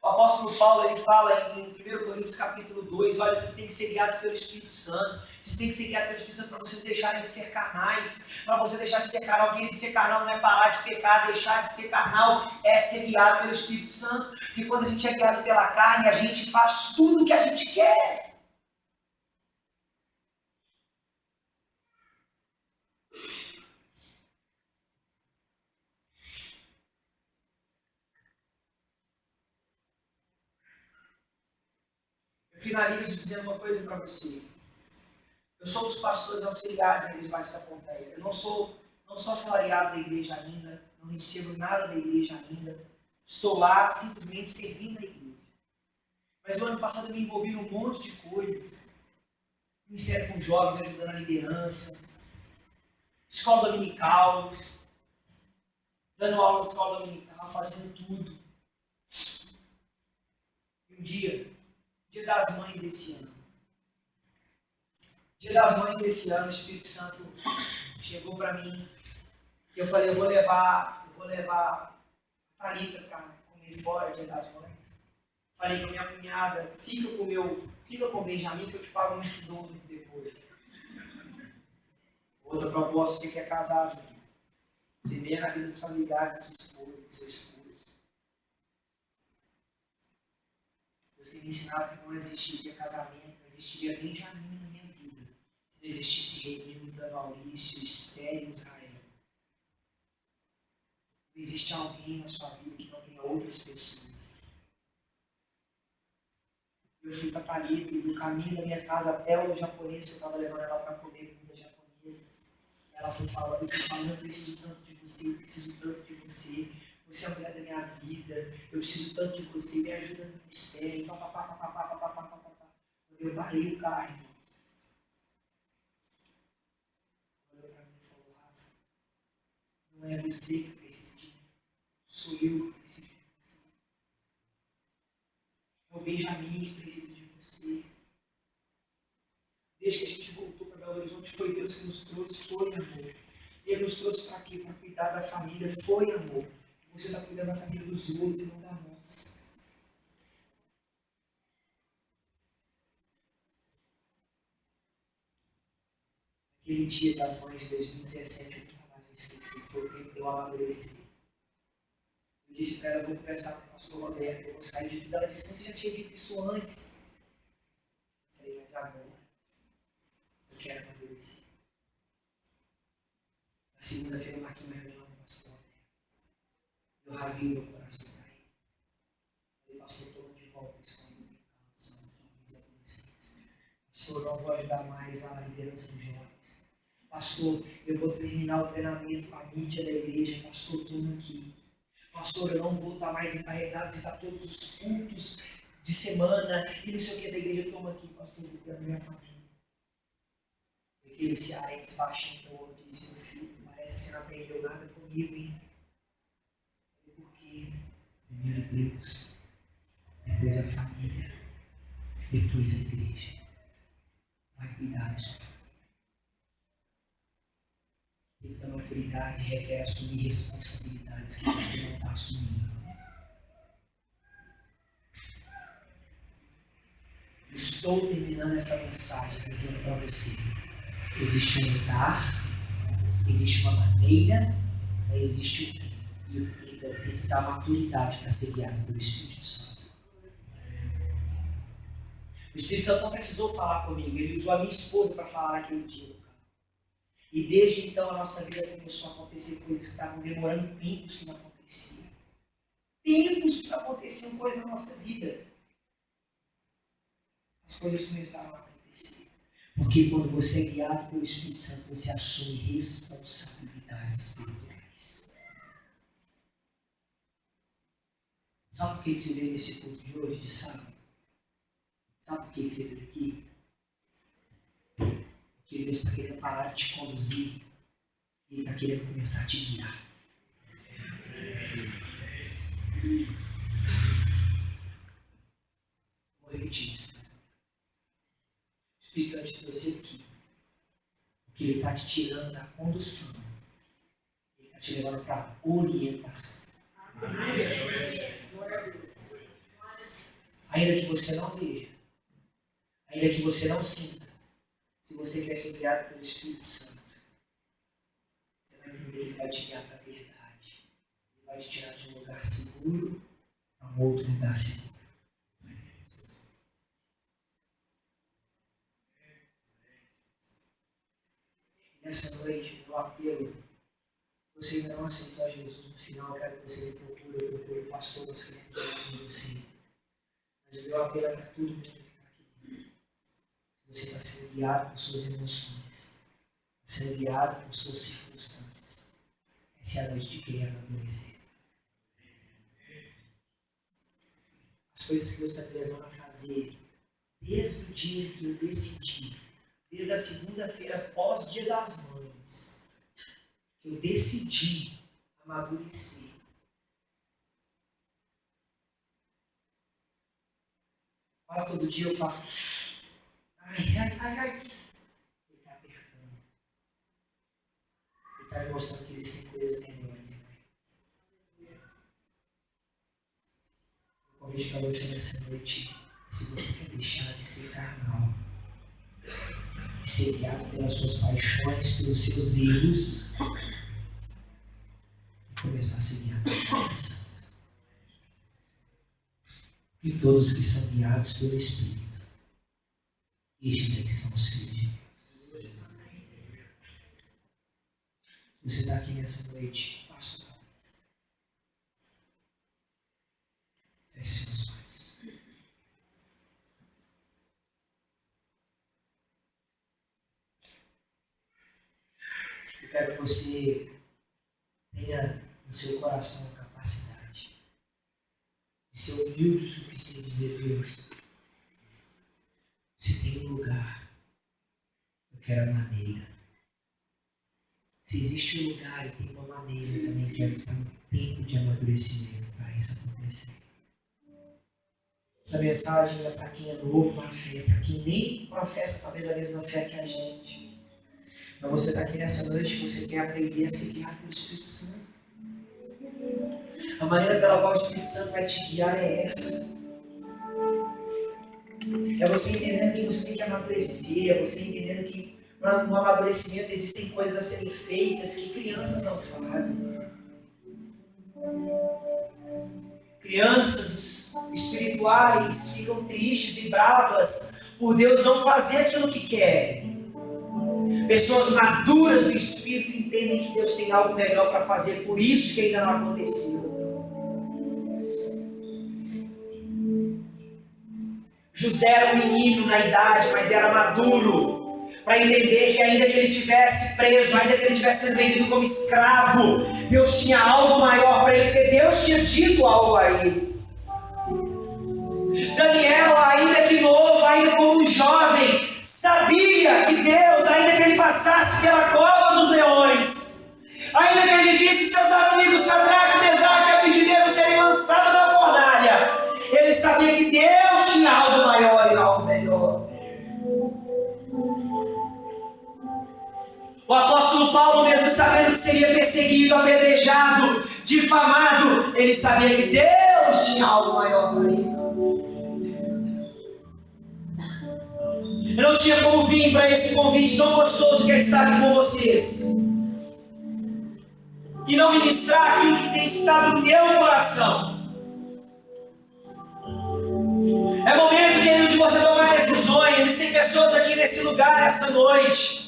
O apóstolo Paulo, ele fala em 1 Coríntios capítulo 2, olha, vocês têm que ser guiados pelo Espírito Santo, vocês têm que ser guiados pelo Espírito Santo para vocês deixarem de ser carnais, para você deixar de ser carnal. Querido, ser carnal não é parar de pecar, deixar de ser carnal é ser guiado pelo Espírito Santo, porque quando a gente é guiado pela carne, a gente faz tudo o que a gente quer. Eu finalizo dizendo uma coisa para você. Eu sou um dos pastores auxiliares da Igreja Batista Pompeia. Eu não sou assalariado da igreja ainda, não recebo nada da igreja ainda. Estou lá simplesmente servindo a igreja. Mas o ano passado eu me envolvi num monte de coisas. Ministério com jovens, ajudando a liderança. Escola dominical. Dando aula na escola dominical, fazendo tudo. E um dia das Mães desse ano. Dia das Mães desse ano, o Espírito Santo chegou para mim e eu falei, eu vou levar a Thalita para comer fora, Dia das Mães. Falei com a minha cunhada, fica com o Benjamin que eu te pago um McDonald's depois. Outra proposta, você que é casado, você vê na vida dos familiares da sua esposa, do seu esposo. Deus tem me ensinado que não existiria casamento, não existiria Benjamin na minha vida. Se não existisse Renilda, Maurício, Esther e Israel. Não existe alguém na sua vida que não tenha outras pessoas. Eu fui para Thalita e do caminho da minha casa até o japonês, que eu estava levando ela para comer comida japonesa. Ela foi falando, eu preciso tanto de você, eu preciso tanto de você. Você é a mulher da minha vida, eu preciso tanto de você, me ajuda no ministério, papapá. Eu parei o carro, irmão. Olhou para mim e falou, Rafa, não é você que precisa de mim, sou eu que preciso de você. É o Benjamin que precisa de você. Desde que a gente voltou para Belo Horizonte, foi Deus que nos trouxe, foi amor. Ele nos trouxe para quê? Para cuidar da família, foi amor. Você está cuidando da família dos outros e não da nossa. Aquele dia das mães de 2017, eu nunca mais vou esquecer, foi o tempo de eu amadurecer. Eu disse para ela, eu vou conversar com o pastor Roberto, eu vou sair de tudo. Ela disse, você já tinha dito isso antes. Eu falei, mas agora eu quero amadurecer. Na segunda-feira eu marquei uma reunião com o pastor Roberto. Eu rasguei meu coração para ele. Falei, pastor, toma de volta esse convite. Pastor, não vou ajudar mais lá na liderança dos jovens. Pastor, eu vou terminar o treinamento com a mídia da igreja. Pastor, toma aqui. Pastor, eu não vou estar mais encarregado de dar todos os cultos de semana e não sei o que da igreja. Toma aqui, pastor, eu vou cuidar da minha família. Aquele cearense baixinho que eu disse, meu filho, parece que você não aprendeu nada comigo, hein? Por quê? Primeiro Deus, depois a família, depois a igreja. Vai cuidar da sua família. Tempo da maturidade requer assumir responsabilidades que você não está assumindo. Eu estou terminando essa mensagem dizendo para você: existe um lugar, existe uma maneira, mas existe um tempo. E o tempo é o tempo da maturidade para ser guiado pelo Espírito Santo. O Espírito Santo não precisou falar comigo, ele usou a minha esposa para falar naquele dia. E desde então a nossa vida começou a acontecer coisas que estavam demorando tempos que não aconteciam. Tempos que não aconteciam coisas na nossa vida. As coisas começaram a acontecer. Porque quando você é guiado pelo Espírito Santo, você assume responsabilidades espirituais. Sabe por que você veio nesse culto de hoje, de sábado? Sabe por que você veio aqui? Porque Deus está querendo parar de te conduzir. Ele está querendo começar a te guiar. Vou repetir isso. O Espírito Santo te trouxe aqui. Porque ele está te tirando da condução. Ele está te levando para a orientação. Ainda que você não veja. Ainda que você não sinta. Se você quer ser guiado pelo Espírito Santo, você vai entender que ele vai te guiar para a verdade. Ele vai te tirar de um lugar seguro para um outro lugar seguro. E nessa noite, meu apelo, se você ainda não aceitou a Jesus no final, eu quero que você me procure o pastor, nós queremos orar com você. Mas o meu apelo é para todo mundo que está aqui. Você está sendo guiado por suas emoções, está sendo guiado por suas circunstâncias. Essa é a noite de querer amadurecer. As coisas que Deus está te levando a fazer, desde o dia que eu decidi, desde a segunda-feira após o Dia das Mães, que eu decidi amadurecer. Quase todo dia eu faço. Ai. Ele está apertando. Ele está me mostrando que existem coisas melhores. O convite para você nessa noite, se você quer deixar de ser carnal, de ser guiado pelas suas paixões, pelos seus erros, e começar a ser guiado pelo Espírito Santo. E todos que são guiados pelo Espírito, estes aqui são os filhos de Deus. Você está aqui nessa noite, passo a passo. Feche seus olhos. Eu quero que você tenha no seu coração a capacidade de ser humilde o suficiente de dizer: Deus, se tem um lugar, eu quero a maneira. Se existe um lugar e tem uma maneira, eu também quero estar no tempo de amadurecimento para isso acontecer. Essa mensagem é para quem é novo na fé, para quem nem professa talvez a mesma fé que a gente. Mas você está aqui nessa noite e você quer aprender a ser guiado pelo Espírito Santo. A maneira pela qual o Espírito Santo vai te guiar é essa. É você entendendo que você tem que amadurecer, é você entendendo que no amadurecimento existem coisas a serem feitas que crianças não fazem. Crianças espirituais ficam tristes e bravas por Deus não fazer aquilo que querem. Pessoas maduras do Espírito entendem que Deus tem algo melhor para fazer, por isso que ainda não aconteceu. José era um menino na idade, mas era maduro para entender que ainda que ele tivesse preso, ainda que ele tivesse sendo vendido como escravo, Deus tinha algo maior para ele, porque Deus tinha dito algo a ele. Daniel, ainda que novo, ainda como um jovem, sabia que Deus, ainda que ele passasse pela cova dos leões, ainda que ele visse seus amigos Sadraque, Mesaque e Abednego serem lançados na fornalha, ele sabia que Deus tinha algo maior e algo melhor. O apóstolo Paulo, mesmo sabendo que seria perseguido, apedrejado, difamado, ele sabia que Deus tinha algo maior para ele. Eu não tinha como vir para esse convite tão gostoso que é estar aqui com vocês e não ministrar aquilo que tem estado no meu coração. É momento, querido, de você tomar decisões. Existem pessoas aqui nesse lugar, essa noite,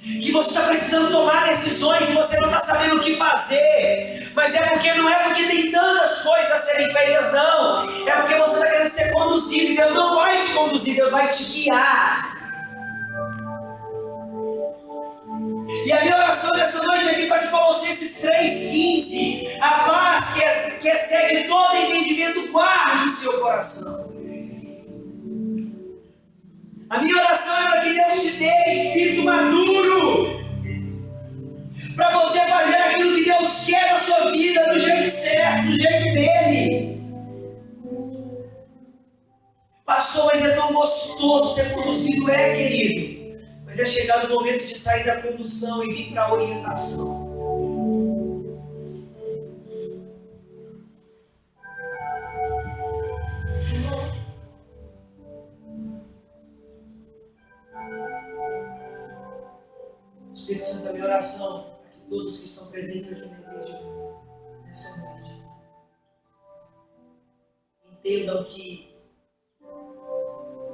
que você está precisando tomar decisões e você não está sabendo o que fazer. Mas não é porque tem tantas coisas a serem feitas, não. É porque você está querendo ser conduzido. E Deus não vai te conduzir, Deus vai te guiar. E a minha oração nessa noite é aqui para que Colossenses 3,15, a paz que excede todo entendimento, guarde o seu coração. A minha oração é para que Deus te dê espírito maduro para você fazer aquilo que Deus quer na sua vida, do jeito certo, do jeito dele. Pastor, mas é tão gostoso ser conduzido, querido. Mas é chegado o momento de sair da condução e vir para a orientação. Espírito Santo, a minha oração é que todos que estão presentes aqui na igreja nessa noite entendam que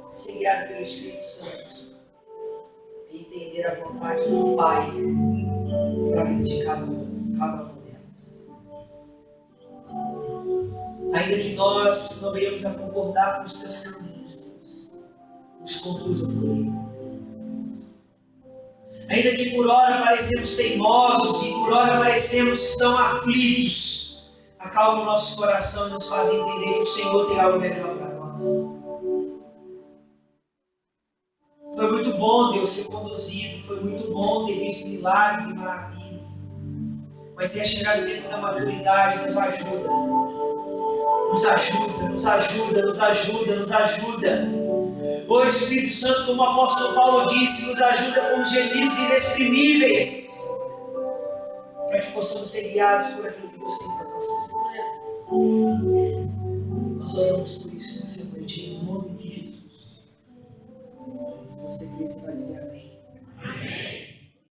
ser guiado pelo Espírito Santo é entender a vontade do Pai para a vida de cada uma delas. Ainda que nós não venhamos a concordar com os teus caminhos, Deus, nos conduza por ele. Ainda que por hora parecemos teimosos e por hora parecemos tão aflitos, acalma o nosso coração e nos faz entender que o Senhor tem algo melhor para nós. Foi muito bom Deus ser conduzido, foi muito bom ter visto milagres e maravilhas. Mas se é chegado o tempo da maturidade, nos ajuda. Nos ajuda, nos ajuda, nos ajuda, nos ajuda. O Espírito Santo, como o apóstolo Paulo disse, nos ajuda com gemidos inexprimíveis, para que possamos ser guiados por aquilo que Deus tem para as nossas vidas. Nós oramos por isso.